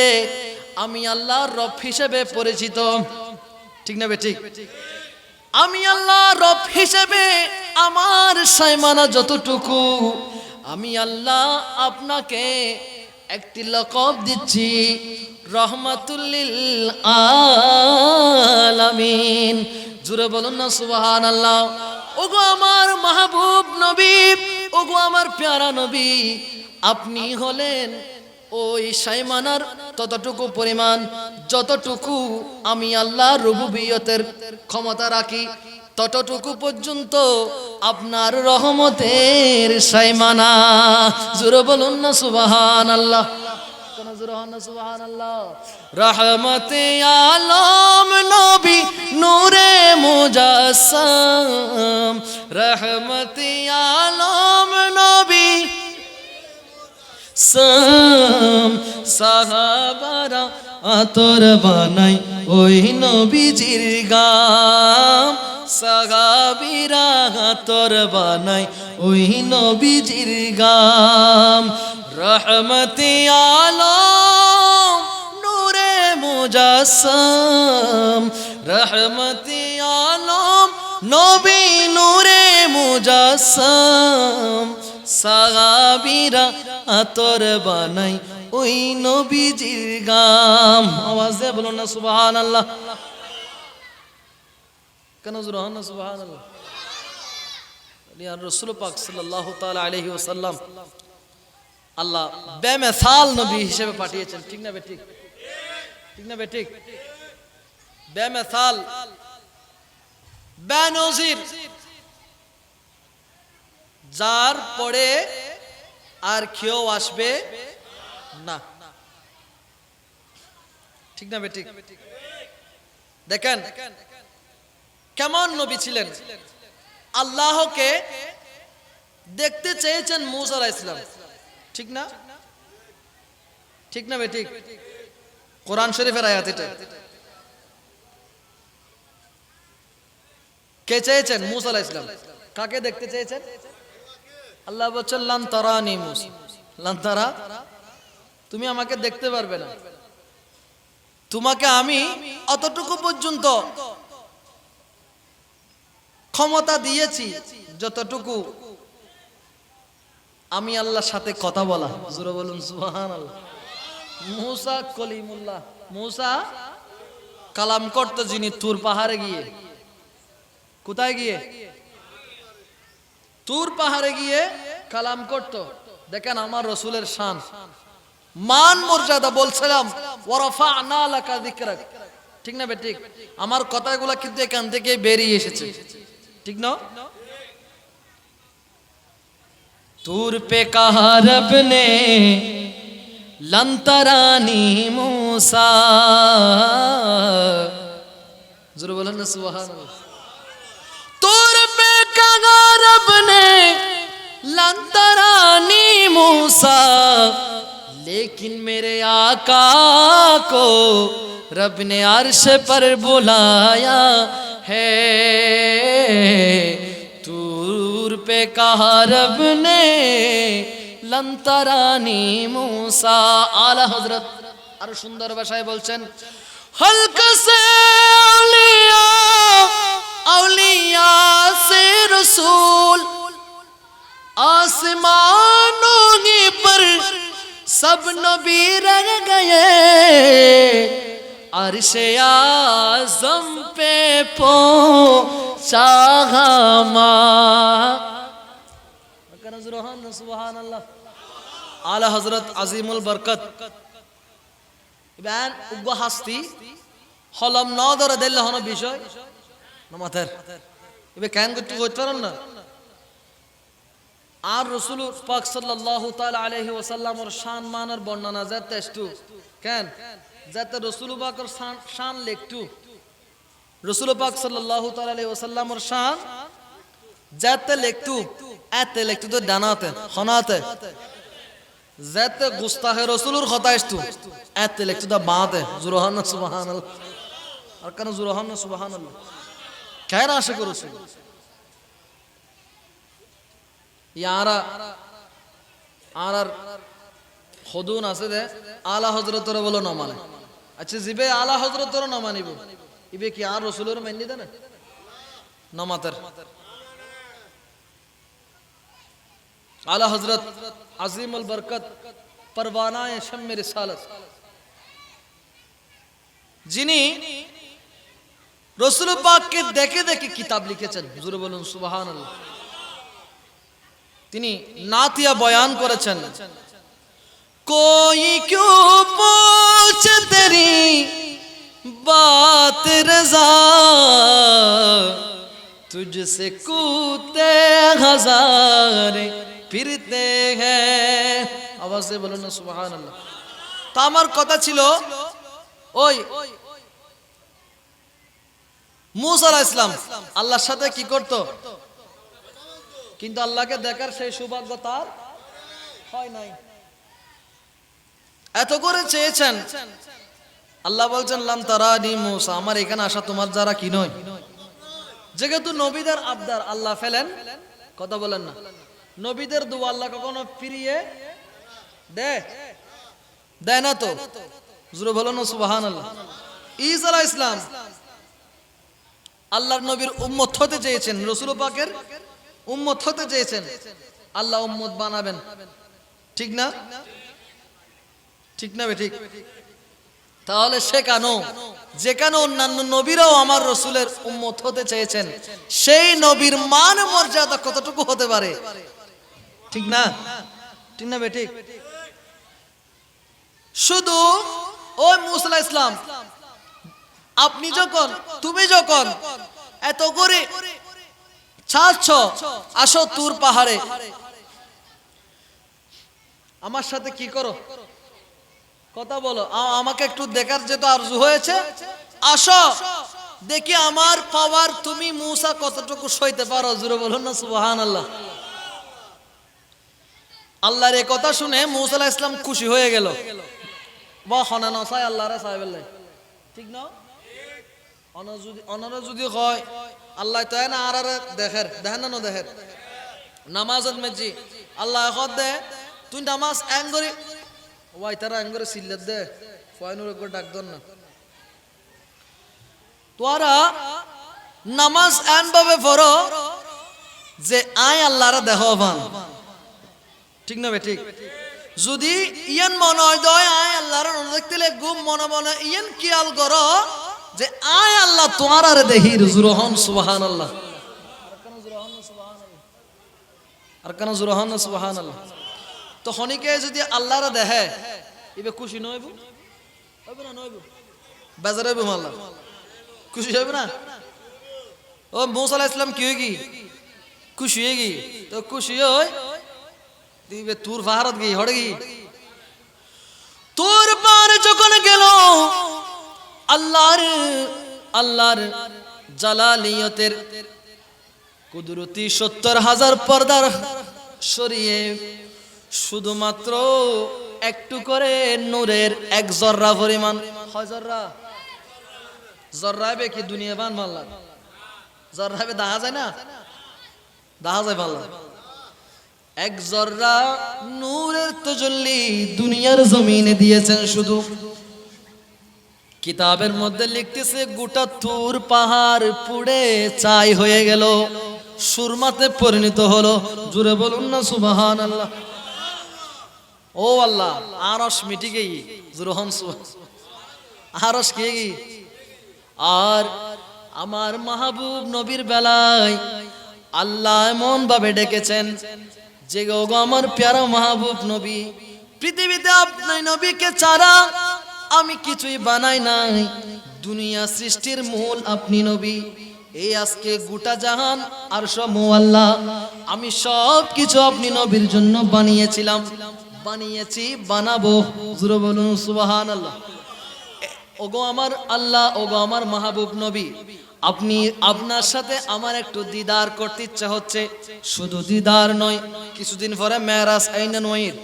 আমি আল্লাহর রব হিসেবে পরিচিত। ঠিক না বে ঠিক? আমি আল্লাহ রব হিসেবে আমার সাইমানা যতটুকু, আমি আল্লাহ আপনাকে একটি লকব দিচ্ছি, রহমাতুল লিল আলামিন। জোরে বলুন না সুবহানাল্লাহ। ওগো আমার মাহবুব নবী, ওগো আমার প্যারা নবী, আপনি হলেন ওই সাইমানার ততটুকু পরিমাণ যতটুকু আমি আল্লাহ রুবুবিয়তের ক্ষমতা রাখি, ততটুকু পর্যন্ত আপনার রহমতের সাইমানা। জোরে বলুন না সুবহানাল্লাহ। কোন জোরে হন না সুবহানাল্লাহ। রহমতে আলম নবী নূরে মুজাসসাম, রহমতে আলম নবী সাহাবারা আতর বানাই ওই নবীজির গাম, সাহাবীরা তোর বানাই ওই নবীজির গাম রহমতে আলম নূরে মুজাসসাম রহমতে আলম নবী নূরে মুজাসসাম সাহাবীরা তোর বানাই ওই নবীজির গাম আওয়াজ দিয়ে বলুন না সুবহানাল্লাহ কেন জোরে হন না সুবহানাল্লাহ রাসূল পাক সাল্লাল্লাহু তাআলা আলাইহি ওয়াসাল্লাম আল্লাহ বেমিসাল নবী হিসেবে পাঠিয়েছেন ঠিক না বেঠিক ঠিক না বেঠিক বেমিসাল বেনজির যার পরে আর কেউ আসবে না ঠিক না বেঠিক দেখেন কেমন নবী ছিলেন আল্লাহকে দেখতে চেয়েছেন মূসা আলাইহিস সালাম ঠিক না ঠিক না বেঠিক কোরআন শরীফের আয়াত এটা কে চেয়েছেন মূসা আলাইহিস সালাম কাকে দেখতে চেয়েছেন আল্লাহ বলছেন লান তারানি মূসা লান তারা তুমি আমাকে দেখতে পারবে না তোমাকে আমি অতটুকু পর্যন্ত ক্ষমতা দিয়েছি যতটুকু আমি আল্লাহর সাথে কথা বলা জোরে বলুন সুবহানাল্লাহ মূসা কলিমুল্লাহ মূসা কালাম করতে যিনি তুর পাহাড়ে গিয়ে কোথায় গিয়ে তুর পাহাড়ে গিয়ে কালাম করত দেখেন আমার রাসূলের শান মান মর্যাদা বলছিলাম ওয়ারাফা'না লাকা যিকরাক ঠিক না বেঠিক আমার কথাগুলো কিন্তু এখান থেকে বেরিয়ে এসেছে ঠিক না তুর पे कहा रब ने लन तरानी मूसा जरूर बोलन ना सुभान अल्लाह तुर पे कहा रब ने लन तरानी मूसा लेकिन मेरे आका को रब ने अर्श पर बुलाया है तूर पे कहा रब ने लन तरानी मूसा आला हजरत আর সুন্দর ভাষায় বলছেন हल्क से औलिया औलिया से रसूल आसमानों पर सब नबी रह गए अर्शे आज़म पे पहुंचा सुभान अल्लाह आला हजरत अजीमुल बरकत ইবান উগ্র হাস্তি হলম ন ধরে দিলে হন বিষয় নমাতের ইবে কেন করতে পারেন না আর রাসূল পাক সাল্লাল্লাহু তাআলা আলাইহি ওয়াসাল্লামের শান মানের বর্ণনা যাতে একটু কেন যাতে রাসূল পাকের শান লেখটু রাসূল পাক সাল্লাল্লাহু তাআলা আলাইহি ওয়াসাল্লামের শান যাতে লেখটু এতে লেখটু তো ডানাতে হনাতে যাতে গুস্তাহে রাসূলের কথা একটু এতে লেখটু দা বাতে জুরহান সুবহানাল্লাহ আর কেন জুরহান সুবহানাল্লাহ কেন আশা করছো ইয়ারা আর খুদুন আছে দে আলা হযরতরে বলো না মানে আচ্ছা জিবে আলা হযরতরে না মানিব ইবে কি আর রাসূলের মাননি দেন নামাতের আলা হযরত আজিমুল বরকত পরওয়ানায়ে শাম্মে রিসালাত যিনি রাসূল পাককে দেখে দেখে কিতাব লিখেছেন হুজুর বলুন সুবহানাল্লাহ তিনি নাতিয়া বয়ান করেছেন कोई क्यों पूछ तेरी बात रज़ा तुझसे कूदते हज़ारे फिरते हैं आवाज से बोलो ना सुभान अल्लाह तो আমার কথা ছিল ওই মুসা আলাইহিস সালাম আল্লাহর সাথে কি করত কিন্তু আল্লাহকে দেখার সেই সৌভাগ্য তার হয় নাই এত করে চেয়েছেন আল্লাহ বলছেন লাম তারানি মুসা আমার এখানে আসা তোমার যারা কি নয় যেহেতু নবীদের আবদার আল্লাহ ফেলেন, কথা বলেন না, নবীদের দোয়া আল্লাহ কখনো ফিরিয়ে দেয় না তো, জোরে বলেন না সুবহানাল্লাহ। ঈসা আলাইহিস সালাম আল্লাহর নবীর উম্মত হতে চেয়েছেন, রাসূল পাকের উম্মত হতে চেয়েছেন, আল্লাহ উম্মত বানাবেন, ঠিক না? ঠিক না বে ঠিক? তাহলে শেখানো, যেখানে অন্যান্য নবীরাও আমার রসুলের উম্মত হতে চেয়েছেন, সেই নবীর মান মর্যাদা কতটুকু হতে পারে, ঠিক না? ঠিক না বে ঠিক? শুধু ওই মুসা আলাইহিস সালাম, আপনি যখন, তুমি যখন এত করে ছাড়ছ, আসো তুর পাহাড়ে, আমার সাথে কি করো, কথা বলো, আমাকে একটু দেখার যেতে আরজু হয়েছে, আসো দেখি আমার পাওয়ার তুমি মুসা কতটুকু সইতে পারো, জোরে বলুন না সুবহানাল্লাহ। আল্লাহর এই কথা শুনে মুসা আলাইহিস সালাম খুশি হয়ে গেল, বা হনান সাই আল্লাহরে সাহেবেল্লাই, ঠিক না? অনারা যদি হয় আল্লাহ তাই না আর দেখেন না দেখেন নামাজত মেজি আল্লাহ এখন দে তুই নামাজ অ্যাঙ্গরি ওয়াই তারা অ্যাঙ্গরে সিল্লাত দে ফয়নুর একবার ডাক দন না, তোরা নামাজ এন ভাবে পড়ো যে আয় আল্লাহরা দেহ ভান, ঠিক না বে ঠিক? যদি ইয়ান মনে হয় দয় আয় আল্লাহর দেখতে গুম মনে মনে ইয়ান কিয়াল করো যে আয় আল্লাহ তোমার আরে দেহির জুরহন সুবহানাল্লাহ, আর কেন জুরহন সুবহানাল্লাহ। তো হনিকে যদি আল্লাহরা দেহে ইবে খুশি নইব, হইব না নইব, বেজার হইব, আল্লাহ খুশি হইব না? ও মুসা আলাইহিস সালাম কি হই কি খুশি হয়ে গি, তো খুশি হই দিবে তুর পাহাড়ত গই হড়ে গি, তোর পাহাড়ে যখন গেল আল্লাহর জালালিয়তের কুদরতি ৭০,০০০ পর্দার সরিয়ে শুধুমাত্র একটু করে নূরের এক জর্রা পরিমাণ, হয় জর্রা, জর্রাবে কি দুনিয়া বান মাল্লা, জর্রাবে দেখা যায় না, দেখা যায় পাল্লা, এক জর্রা নূরের তাজাল্লি দুনিয়ার জমিনে দিয়েছেন। শুধু কিতাবের মধ্যে লিখতেছে গোটা তুর পাহাড় পুড়ে ছাই হয়ে গেল, সুরমাতে পরিণত হলো, জুড়ে বলুন না সুবহানাল্লাহ। ও আল্লাহ আরশ মিটি গই, জুরহন আরশ কে গই। আর আমার মাহবুব নবীর বেলায় আল্লাহ এমন ভাবে ডেকেছেন যে গো আমার প্যারা মাহবুব নবী, পৃথিবীতে আপনি নবীকে ছাড়া আমি কিছুই বানাই নাই, দুনিয়া সৃষ্টির মূল আপনি নবী, এই আজকে গোটা জাহান আর সব আল্লাহ, আমি সব কিছু আপনি নবীর জন্য বানিয়েছিলাম, বানিয়েছি, বানাবো, জোরে বলুন সুবহানাল্লাহ। ওগো আমার আল্লাহ, ওগো আমার মাহবুব নবী, আপনি, আপনার সাথে আমার একটু দিদার করতে ইচ্ছা হচ্ছে, শুধু দিদার নয়, কিছুদিন পরে মেরাজ আইনান ওয়াহিদ,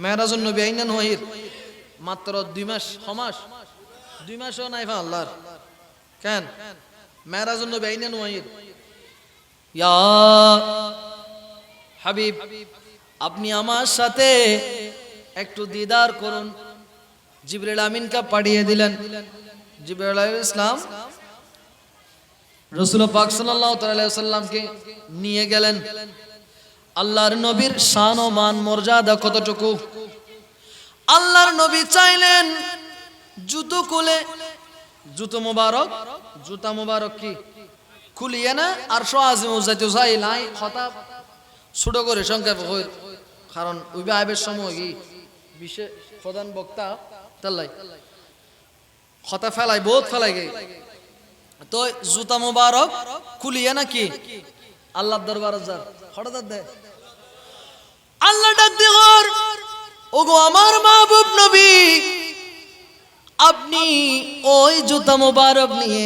মেরাজুন নবী আইনান ওয়াহিদ, মাত্র 2 মাস, 2 মাসও নাই ফা আল্লাহর, কেন মেরাজুন নবী আইনান ওয়াহিদ। ইয়া হাবিব, আপনি আমার সাথে একটু দিদার করুন। জিবরিল আমিনকে পাঠিয়ে দিলেন, জিবরিল আলাইহিস সালাম রাসূল পাক সাল্লাল্লাহু তাআলা আলাইহি ওয়াসাল্লামকে নিয়ে গেলেন। আল্লাহর নবীর শান ও মান মর্যাদা কতটুকু, আল্লাহর নবী চাইলেন জুতো খুলে, জুতো মুবারক, জুতা মুবারক কি খুলিয়ে না আর আযিম যাইতে চাইলাই কথা ছোট করে সংক্ষেপ হই, কারণ ওই আইবের সময় কি বিশেষ প্রধান বক্তা তাল্লাই কথা ফেলাই বহুত ফেলাই গে, তো জুতা মুবারক খুলিয়ে নাকি আল্লাহর দরবারে যা হঠাৎ দে আল্লাহ ডাক দিগর, ওগো আমার মাহবুব নবী, আপনি ওই জুতা মুবারক নিয়ে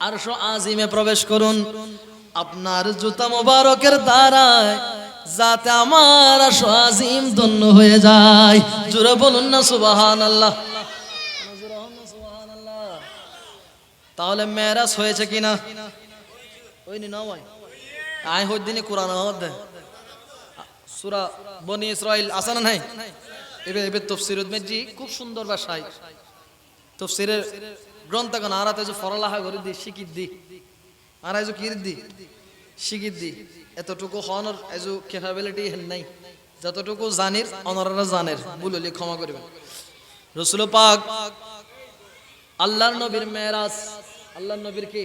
আরশ আজিমে প্রবেশ করুন, আপনার জুতা মুবারকের দ্বারায় যাতে আমার আরশ আজিম ধন্য হয়ে যায়, জোরে বলুন না সুবহানাল্লাহ। তাহলে মেরাজ হয়েছে কিনা, ওই নি নয় আয় হই দিনে কোরআন দে সূরা বনি ইসরাইল আছে না নাই এবে তাফসীর উদ্মেজি খুব সুন্দর ভাষায় তাফসীরের গ্রন্থগণ আরাতে যে ফরালাহা করে দি শিকিত দি আর আইজো কির দি শিকিত দি এতটুকু হনর আইজো ক্যাপাবিলিটি হেন নাই যতটুকু জানির অনররা জানের ভুললে ক্ষমা করবেন রাসূল পাক আল্লাহর নবীর মেরাজ আল্লাহর নবীর কি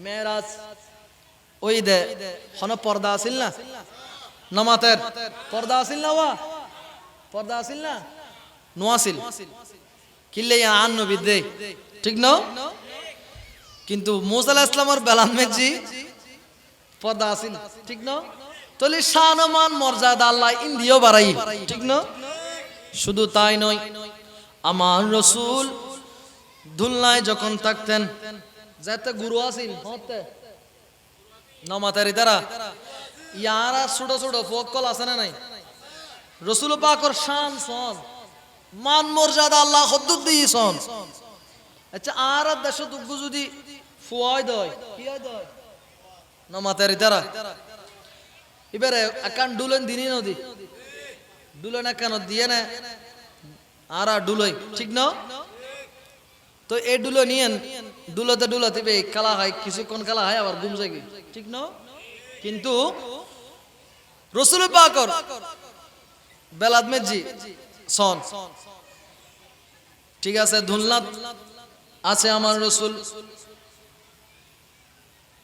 মেরাজ ওই দে হন পর্দা আছিল না নামাতের পর্দা আছিল না ওয়া পর্দা আছিল না নোয়াছিল কিল্লে আন নবী দে ঠিক না কিন্তু মুসা আলাইহিস সালামের বেলান মেজি পর্দা আছিল ঠিক না তাহলে শানমান মর্যাদা আল্লাহ ইন্দিও বাড়াই ঠিক না শুধু তাই নয় আমার রাসূল দুলনায় যখন থাকতেন যাতে গুরু আছিল হতে নমাতারি তারা ইয়ারা ছোট ছোট ফকল আছে না নাই রাসূল পাকের শান সন মান মর্যাদা আল্লাহ হদ্দুদ দিয়েছেন আচ্ছা আর দেশ দুগ্গ যদি ফুয়াই দয় কি হয় দয় নমাতারি তারা এবারে একান ডুলেন দিনই নদী ডুলেন একান দিয়ে না আর ডুলই ঠিক না তো এই ডুলো নিয়েন ডুলোতে ডুলোতে খেলা হয় কিছুক্ষণ খেলা হয় আবার ঘুম যায় ঠিক না কিন্তু রাসূল পাকর বেলাদ মেজি সন ঠিক আছে ধুলনাত আছে আমার রাসূল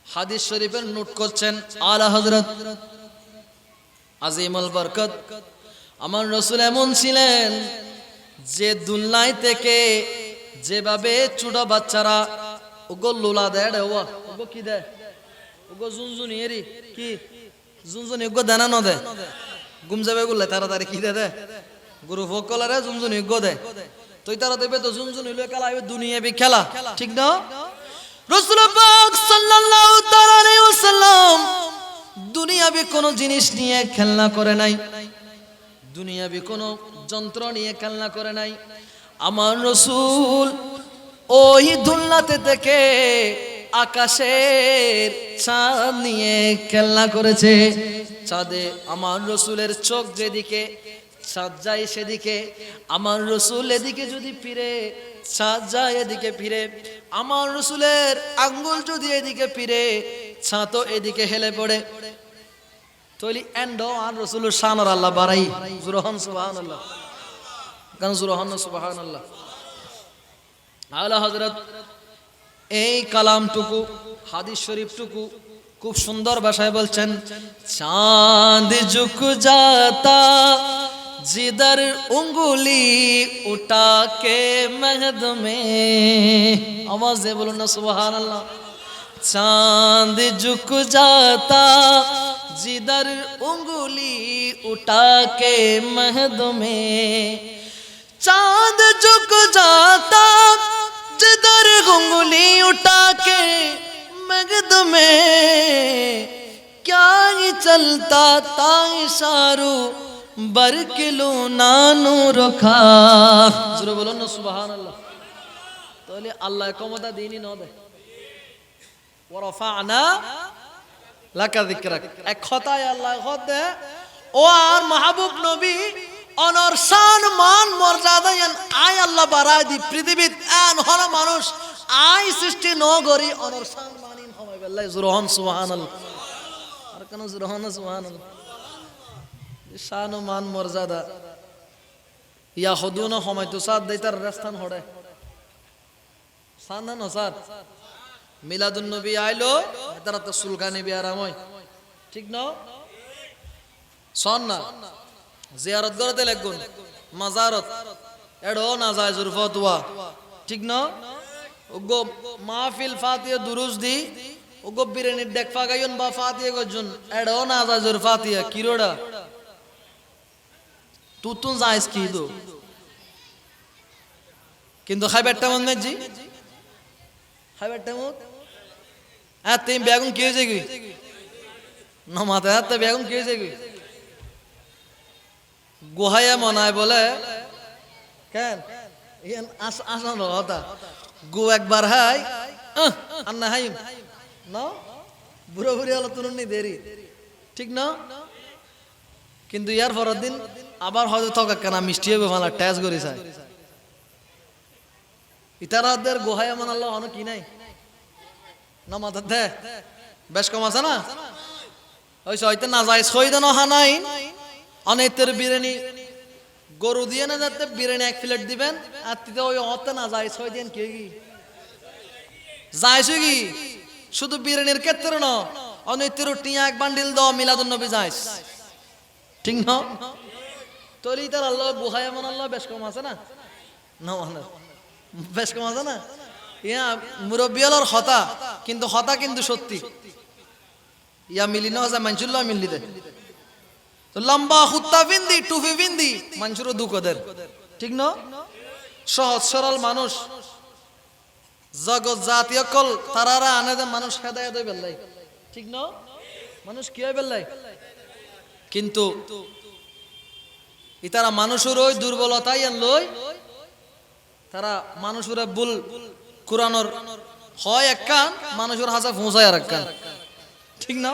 হাদিস শরীফের নোট করছেন আলা হযরত আজিমুল বরকত আমার রাসূল এমন ছিলেন যে দুলনায় থেকে যেভাবে ছোট বাচ্চারা ওগো লোলা দেয় ওয়া ওগো কি দেয় ওগো জুনজুনি এরি কি জুনজুনি ওগো দানা ন দে ঘুম যাবে গুলে তাড়াতাড়ি কি দে গুরু ফকলারে জুনজুনি ওগো দে তুই তারা দেবে তো জুনজুনি লয়ে খেলা হবে দুনিয়া বি খেলা ঠিক না রাসূল পাক সাল্লাল্লাহু তাআলা আলাইহি ওয়াসাল্লাম দুনিয়াবি কোন জিনিস নিয়ে খেলনা করে নাই দুনিয়াবি কোন যন্ত্র নিয়ে খেলনা করে নাই আমার রাসূল ওই দুলনাতে থেকে আকাশের চাঁদ নিয়ে খেলনা করেছে চাঁদে আমার রাসূলের চোখ যেদিকে চাঁদ যায় সেদিকে আমার রাসূল এদিকে যদি ফিরে চাঁদ যায় এদিকে ফিরে আমার রাসূলের আঙ্গুল যদি এদিকে ফিরে চাঁদ এদিকে হেলে পড়ে তৈলি এন্ড আর রাসূলের শান আল্লাহ বাড়াই জুরহান সুবহানাল্লাহ কান জুরহান সুবহানাল্লাহ আলা হযরত এই কালামটুকু হাদিস শরীফটুকু খুব সুন্দর ভাষায় বলছেন চাঁদ ঝুক जाता जिधर उंगली उठा के महद में आवाज दे बोलो ना सुभान अल्लाह चांद झुक जाता जिधर उंगली उठा के महद में चांद झुक जाता जिधर उंगली उठा के महद में क्या ही चलता था इशारू बरकिलो नानू रखा জোরে বলুন না সুবহানাল্লাহ তাহলে আল্লাহ ক্ষমতা দিনই ন দেয় ওয়ারাফা'না লাকা যিকরাক এক কথায় আল্লাহ খোদে ও আর মাহবুব নবী অনর শান মান মর্যাদা আই আল্লাহ বাড়াই দি পৃথিবীত আন হল মানুষ আই সৃষ্টি ন গরি অনর শান মানিন হয় আল্লাহ জুরহান সুবহানাল্লাহ আর কোন জুরহান সুবহানাল্লাহ শান মান মর্যাদা ইয়া হদুনা সময় তো সাদ দেইতার রাস্তান হড়ে সান না সাদ মিলাদুন নবী আইলো তারা তো সুলকানি বি আরাম হয় ঠিক না সন না জিয়ারত করতে লাগুন মাজারত এডো না যায় জুরফতওয়া ঠিক না ওগো মাহফিল ফাতিহা দুরুজ দি ওগো বিরানি দেখ ফাগাইন বা ফাতিহা গজন এডো না যায় জুরফাতিহা কিরোডা তুতুন যাইস কি দো কিন্তু খাইবারটা মন জি খাইবারটা মত তুই বেগুন কি হয়েছে কি না মাথায় হাতে বেগুন কি হয়েছে কি গুহায়া মনায় বলে কেন আসানো হতা গো একবার হাই আন্না হাই না বুড়ো বুড়ি হলো তুরুন নি দেরি ঠিক না কিন্তু ইয়ার পরের দিন আবার হয়তো থকা কেনা মিষ্টি হবে ভালো ট্যাচ করি চায় ইতারাদের গোহায় এমন আল্লাহ অনেক কি নাই না মাথার দে বেশ কম আছে না ওই হয়তো না যায় সইদান হানাই অনেকের বিরিয়ানি গরু দিয়ে না যাতে বিরিয়ানি 1 প্লেট দিবেন আর তিতে ওই অতে না যায় সই দিন কি যাইছে কি শুধু বিরিয়ানির ক্ষেত্রে না অনেকের টিয়া 1 বান্ডিল দাও মিলাদুন নবী যাইস ঠিক না তলি তার আল্লাহ গোহায় এমন আল্লাহ বেশ কম আছে না না মানে বেশ কম আছে না ইয়া মুরব্বিয়ালর হতা কিন্তু সত্যি ইয়া মিলি না যায় মানচুল্লাহ মিলি দে তো লম্বা হুত্তা বিন্দি টুপি বিন্দি মানুষেরও দুঃখ দের ঠিক না সহজ সরল মানুষ জগৎ জাতীয় কল তারারা আনে দে মানুষ হেদায়েত হই বেল্লাই ঠিক না মানুষ কি হয় বেল্লাই কিন্তু ইতারা মানুষের ওই দুর্বলতাই লই তারা মানুষের ভুল কোরআনের হয় এক কান মানুষের হাজা পৌঁছায় আর এক কান ঠিক না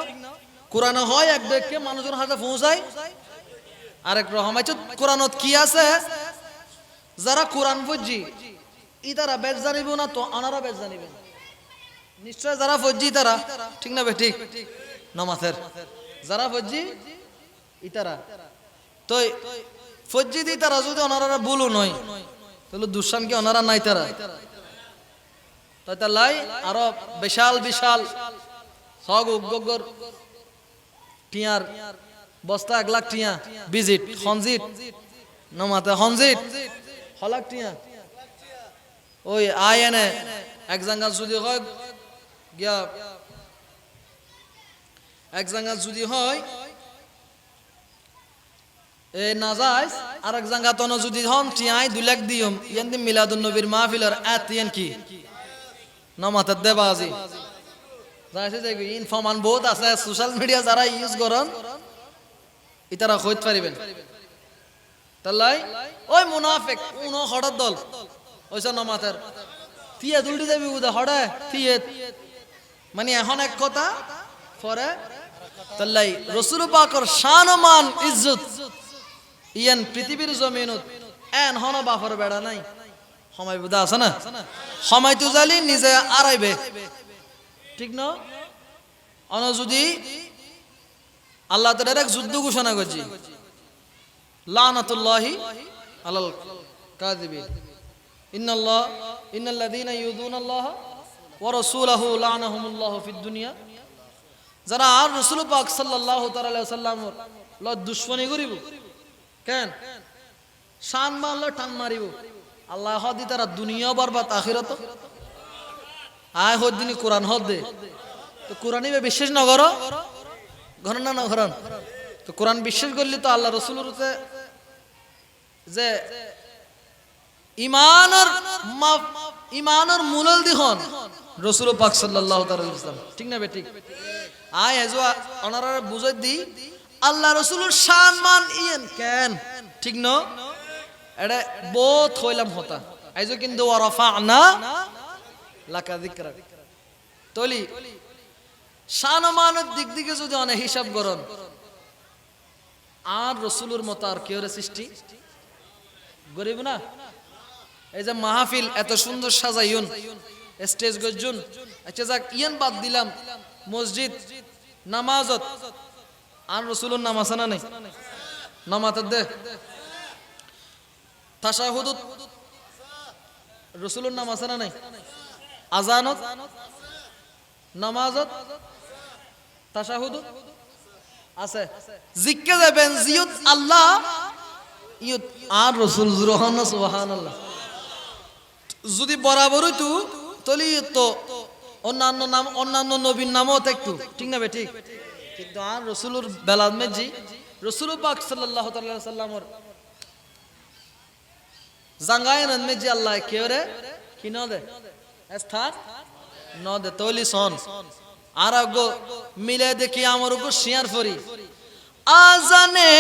কোরআন হয় এক ব্যক্তি মানুষের হাজা পৌঁছায় আরেক রকম আছে কোরআনত কি আছে যারা কোরআন বুঝি ইতারা বেশ জানিব না তো আনারা বেশ জানিবেন নিশ্চয় যারা ফজ্জি তারা ঠিক না ঠিক নামাজের যারা ফজ্জি ইতারা তো ফজ্জি দি তারা যদি ওনারা ভুলও নয় তাহলে দুঃসান কি ওনারা নাই তারা তাই তাই আরো বিশাল বিশাল সগ উগ্গর টিয়ার বস্তা 1 লাখ টিয়া ভিজিট হনজিট নামাতে হনজিট হলাক টিয়া ওই আয়নে এক জায়গা যদি হয় গিয়া এক জায়গা যদি হয় এ না যায় আর এক জায়গা তো যদি হন টিয়াই 2 লাখ দিয়ম ইয়ান দি মিলাদুন নবীর মাহফিলের আতিয়ান কি নামাতে দেবাজি যাইছে যে ইনফরমান বহুত আছে সোশ্যাল মিডিয়া যারা ইউজ করেন ইতারা কইতে পারিবেন তালাই ওই মুনাফিক উনো হড়ার দল ওইসব নামাতের তিয়ে দুলটি যাবি উদা হড়ে তিয়ে মানে এখন এক কথা পরে তালাই রাসূল পাকের শান ও মান ইজ্জত ইয়ান পৃথিবীর জমিনত এন হন বাফর বেড়া নাই সময় বুদা আছে না সময় তো জালি নিজে আড়াইবে ঠিক না অন যদি আল্লাহ তাআলা এক যুদ্ধ ঘোষণা করছি লানাতুল্লাহি আলাল কাযিবিন ইন্নাল্লাযীনা ইউযুনাল্লাহা ওয়া রাসূলাহু লানাহুমুল্লাহু ফিদ দুনিয়া যারা আর রাসূল পাক সাল্লাল্লাহু তাআলা আলাইহি ওয়াসাল্লাম ল দুশমনি করিব কেন শান মারলে টান মারিব আল্লাহ হদি তারা দুনিয়া বরবাদ আখিরাত আয় হদিনি কোরআন হদ দে তো কোরআনই বিশ্বাস না করো ঘরনা না ঘরন তো কোরআন বিশ্বাস করলি তো আল্লাহ রাসূলের যে ইমানের মূল দিহন রাসূল পাক সাল্লাল্লাহু তাআলা আলাইহি ওয়াসাল্লাম ঠিক না বে ঠিক আয় এজো ওনারা বুঝাই দি আল্লাহ রাসূলের শান মান ইয়েন কেন ঠিক না এটা বহুত হইলাম হতা আইজো কিন্তু ওয়ারাফা'না লাকা যিকরাক তলি শান ও মানের দিক দিকে যদি অনেক হিসাব করন আর রাসূলের মত আর কেউ সৃষ্টি গরিব না এই যে মাহফিল এত সুন্দর সাজাইউন স্টেজ গজুন আচ্ছা যাক ইয়ান বাদ দিলাম মসজিদ নামাজত আর রাসূলের নাম আছে না নাই নামাত দে তাশাহুদুত রাসূলের নাম আছে না নাই আযানত নামাজত তাশাহুদুত আছে জিক্কে যাবেন জিয়ত আল্লাহ ইয়ত আর রাসূল জুরহান সুবহানাল্লাহ যদি বরাবরই তো তলি তো অন্যান্য নবীর নামও একটু ঠিক না বে ঠিক কিন্তু আর রাসূলের বেলাদ মেজি রাসূল পাক সাল্লাল্লাহু তাআলা আলাইহি সাল্লামর জাঙ্গায়ন মেজি আল্লাহ কেরে কি ন দে স্থান ন দে তলি সন আর আগো মিলে দেখি আমার গো শেয়ার ফরি আজানে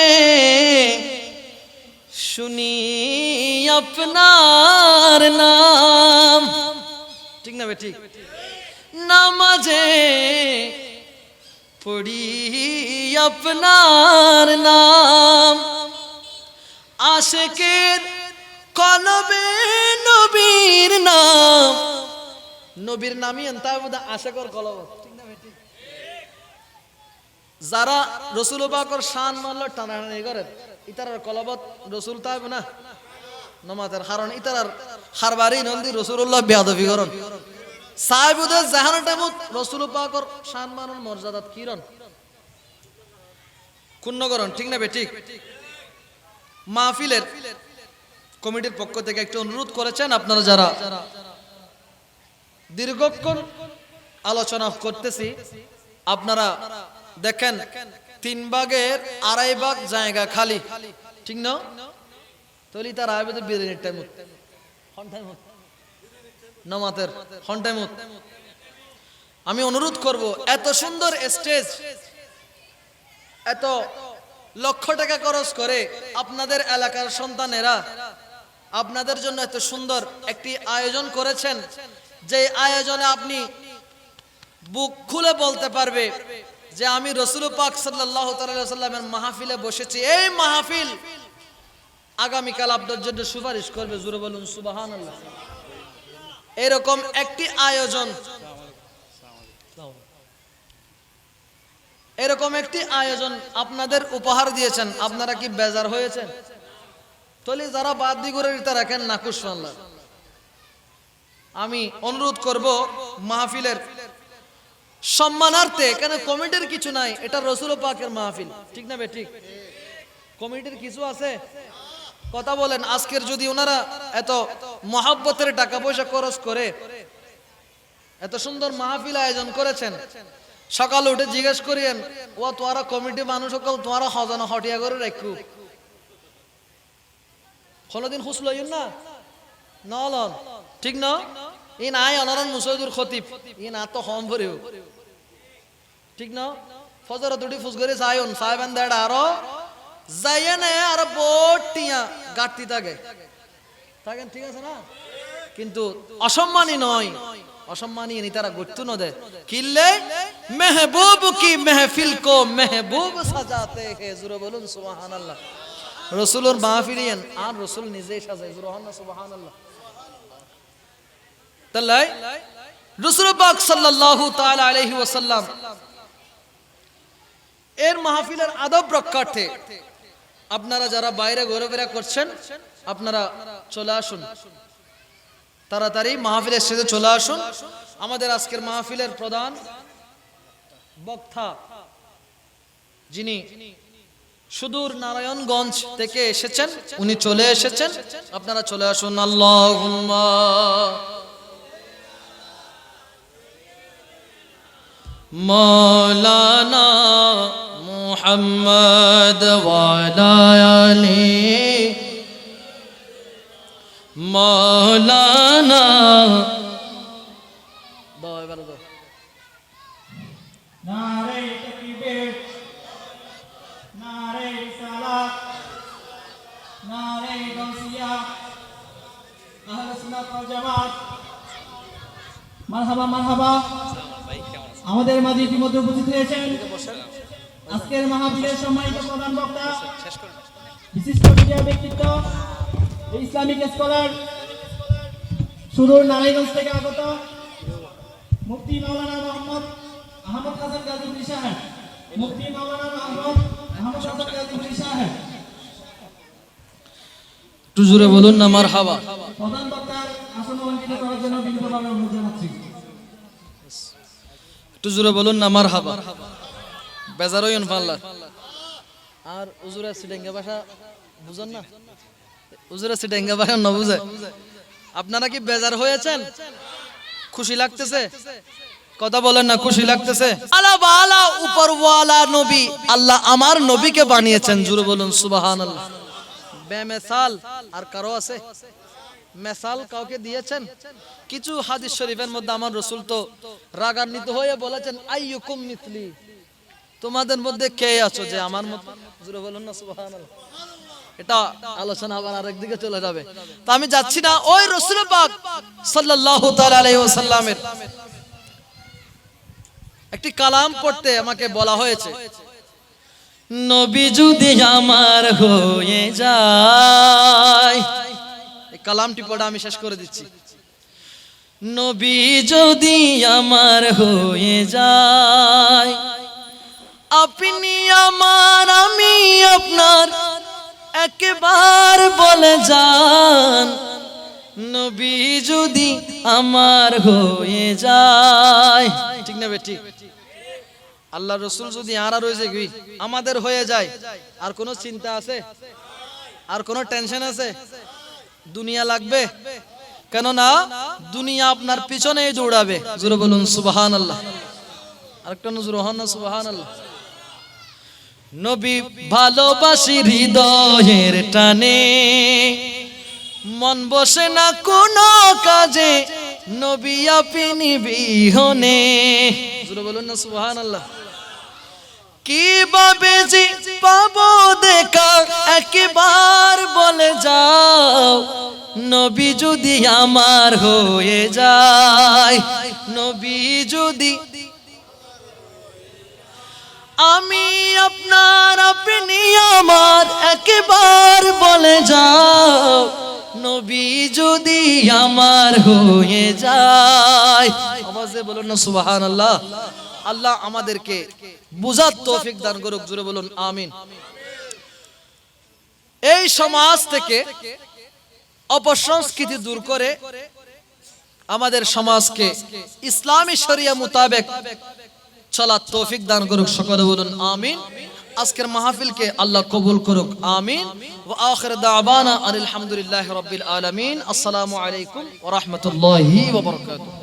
শুনি আপনার নাম ঠিক না বে ঠিক নামাজে পড়ি আপনার নাম, আশিকের কলবে নবীর নাম। নবীর নামই তাই বোধ আশিকর কলব, ঠিক না বেটি? যারা রসুল পাকের শান মানল টানাটানি করে, ইতারার কলবত রসুল তাইব না নমাতের কারণ ইতারার হারবারি নন্দী রসুল্লাহ বেয়াদবি করন সাহেবুদের জাহান টাইমত রসুল পাকের শান মানন মর্যাদাত কিরণ কুন্নগরণ, ঠিক না বেঠিক? মাহফিলের কমিটির পক্ষ থেকে একটু অনুরোধ করেছেন, আপনারা যারা দীর্ঘক্ষণ আলোচনা করতেছি, আপনারা দেখেন 3 ভাগের 2.5 ভাগ জায়গা খালি, ঠিক না? তাহলে তার আইবে বিরিয়ানির টাইম নমাতের হন টাইম। আমি অনুরোধ করব, এত সুন্দর স্টেজ, এত লক্ষ টাকা খরচ করে আপনাদের এলাকার সন্তানেরা আপনাদের জন্য এত সুন্দর একটি আয়োজন করেছেন, যে আয়োজনে আপনি বুক খুলে বলতে পারবে যে আমি রাসূল পাক সাল্লাল্লাহু তাআলা সাল্লামের মাহফিলে বসেছি। এই মাহফিল আগামীকাল আপনার জন্য সুপারিশ করবে, জোরে বলুন সুবহানাল্লাহ। এরকম একটি আয়োজন, এরকম একটি আয়োজন আপনাদের উপহার দিয়েছেন, আপনারা কি বেজার হয়েছেন? তাহলে যারা বাদ দি করে রিতা রাখেন নাকুশ আল্লাহ। আমি অনুরোধ করব মাহফিলের সম্মানার্থে, এখানে কমিটির কিছু নাই, এটা রাসূল পাকের মাহফিল, ঠিক না বে ঠিক? কমিটির কিছু আছে? কথা বলেন। আজকের যদি ওনারা এত মহব্বতের টাকা পয়সা খরচ করে এত সুন্দর মাহফিল আয়োজন করেছেন, সকালে উঠে জিজ্ঞেস করিয়েন ও তোরা কমিটি মানুষ সকল তোরা হজানা হটিয়া করে রাখু, কোনদিন খুশ লইন না নলন, ঠিক না? ই নাই অনারন মুসৈদুর খতিব, ই না তো হম ভরিব, ঠিক না? ফজর দুটি ফুস করে যাইন সাহেবান দেড় আরো যাইয়ে না আর বটিয়া গাঁটতি থাকে থাকেন, ঠিক আছে না? কিন্তু অসম্মানী নয়, অসম্মানী নি তারা গড়তু ন দে কিল্লে মেহবুব কি মেহফিল কো মেহবুব সাজাতে হে, জোরে বলুন সুবহানাল্লাহ। রাসূলের মাহফিলিন আর রাসূল নিজেই সাজায়, জোরে হন না সুবহানাল্লাহ। তাই রাসূল পাক সাল্লাল্লাহু তাআলা আলাইহি ওয়াসাল্লাম এর মাহফিলের আদব রক্ষার্থে আপনারা যারা বাইরে ঘোরাফেরা করছেন, আপনারা চলে আসুন, তাড়াতাড়ি মাহফিলের সাথে চলে আসুন। আমাদের আজকের মাহফিলের প্রধান বক্তা, যিনি সুদূর নারায়ণগঞ্জ থেকে এসেছেন, উনি চলে এসেছেন, আপনারা চলে আসুন। আল্লাহুম্মা মাওলানা মুহাম্মদ ওয়া আলা আলি মাওলানা। দাও এবারে দাও। নারে তাকবীর, নারে রিসালাত, নারে গাউসিয়া, আহলে সুন্নাত ওয়াল জামাত। মারহাবা মারহাবা। আমাদের মাঝে ইতিমধ্যে উপস্থিত হয়েছেন আজকের মাহফিলের সম্মানিত প্রধান বক্তা, বিশিষ্ট মিডিয়া ব্যক্তিত্ব, ইসলামিক স্কলার, সুদূর নারায়ণগঞ্জ থেকে আগত মুফতি মাওলানা মোহাম্মদ আহমদ হাসান গাজী সাহেব, মুফতি মাওলানা মোহাম্মদ আহমদ হাসান গাজী সাহেব। একটু জোরে বলুন না মারহাবা। প্রধান বক্তার আসন অলঙ্কৃত করার জন্য বিনীতভাবে অনুরোধ জানাচ্ছি। একটু জোরে বলুন না মারহাবা। বেজার হইন পাল্লা। আর উজুরা সিডেঙ্গা ভাষা বুঝেন না? উজুরা সিডেঙ্গা ভাষা না বুঝে? আপনারা কি বেজার হয়েছেন? খুশি লাগতেছে? কথা বলেন না, খুশি লাগতেছে? আলা বালা উপরওয়ালা নবী, আল্লাহ আমার নবীকে বানিয়েছেন, জোরে বলুন সুবহানাল্লাহ। বেমিসাল আর কারো আছে? মেসাল কাউকে দিয়েছেন? কিছু হাদিস শরীফের মধ্যে আমার রাসূল তো রাগান্বিত হয়ে বলেছেন আইয়ুকুম মিথলি, তোমাদের মধ্যে কে আছো যে আমার মত? জোরে বলুন না সুবহানাল্লাহ। এটা আলোচনা আবার আরেক দিকে চলে যাবে, তো আমি যাচ্ছি না। ওই রাসূল পাক সাল্লাল্লাহু তাআলা আলাইহি ওয়াসাল্লামের একটি কালাম পড়তে আমাকে বলা হয়েছে। নবী যদি আমার হয়ে যায়, এই কালামটি পড়ে আমি শেষ করে দিচ্ছি। নবী যদি আমার হয়ে যায়, আপনি আমার আমি আপনার, একবার বলে যান। নবী যদি আমার হয়ে যায়, ঠিক না ঠিক? আল্লাহ রসুল যদি আরা রয়েছে কি আমাদের হয়ে যায়, আর কোনো চিন্তা আছে? আর কোনো টেনশন আছে? দুনিয়া লাগবে? কেননা দুনিয়া আপনার পিছনেই দৌড়াবে। জোরে বলুন সুবহানাল্লাহ। আরেকটা নজর হন না, সুবহানাল্লাহ। নবী ভালোবাসি হৃদয়ের টানে, মন বসে না কোনো কাজে, নবী আপনি বিহনে। জোরে বলুন না সুবহানাল্লাহ। কিভাবে যে পাবো দেখা, একবার বলে যাও। নবী যদি আমার হয়ে যায়, নবী যদি আমি আপনার আপনি আমার, একবার বলে যাও। নবী যদি আমার হয়ে যায়, আওয়াজে বলুন না সুবহানাল্লাহ। আল্লাহ আমাদেরকে বুঝার তৌফিক দান করুক। জোরে বলুন আমিন। এই সমাজ থেকে অপসংস্কৃতি দূর করে আমাদের সমাজকে ইসলামী শরিয়া মোতাবেক চলার তৌফিক দান করুক। সকলে বলুন আমিন। আজকের মাহফিলকে আল্লাহ কবুল করুক, আমিন। ওয়া আখির দাওয়ানা আলহামদুলিল্লাহি রাব্বিল আলামিন। আসসালামু আলাইকুম ওয়া রাহমাতুল্লাহি ওয়া বারাকাতুহু।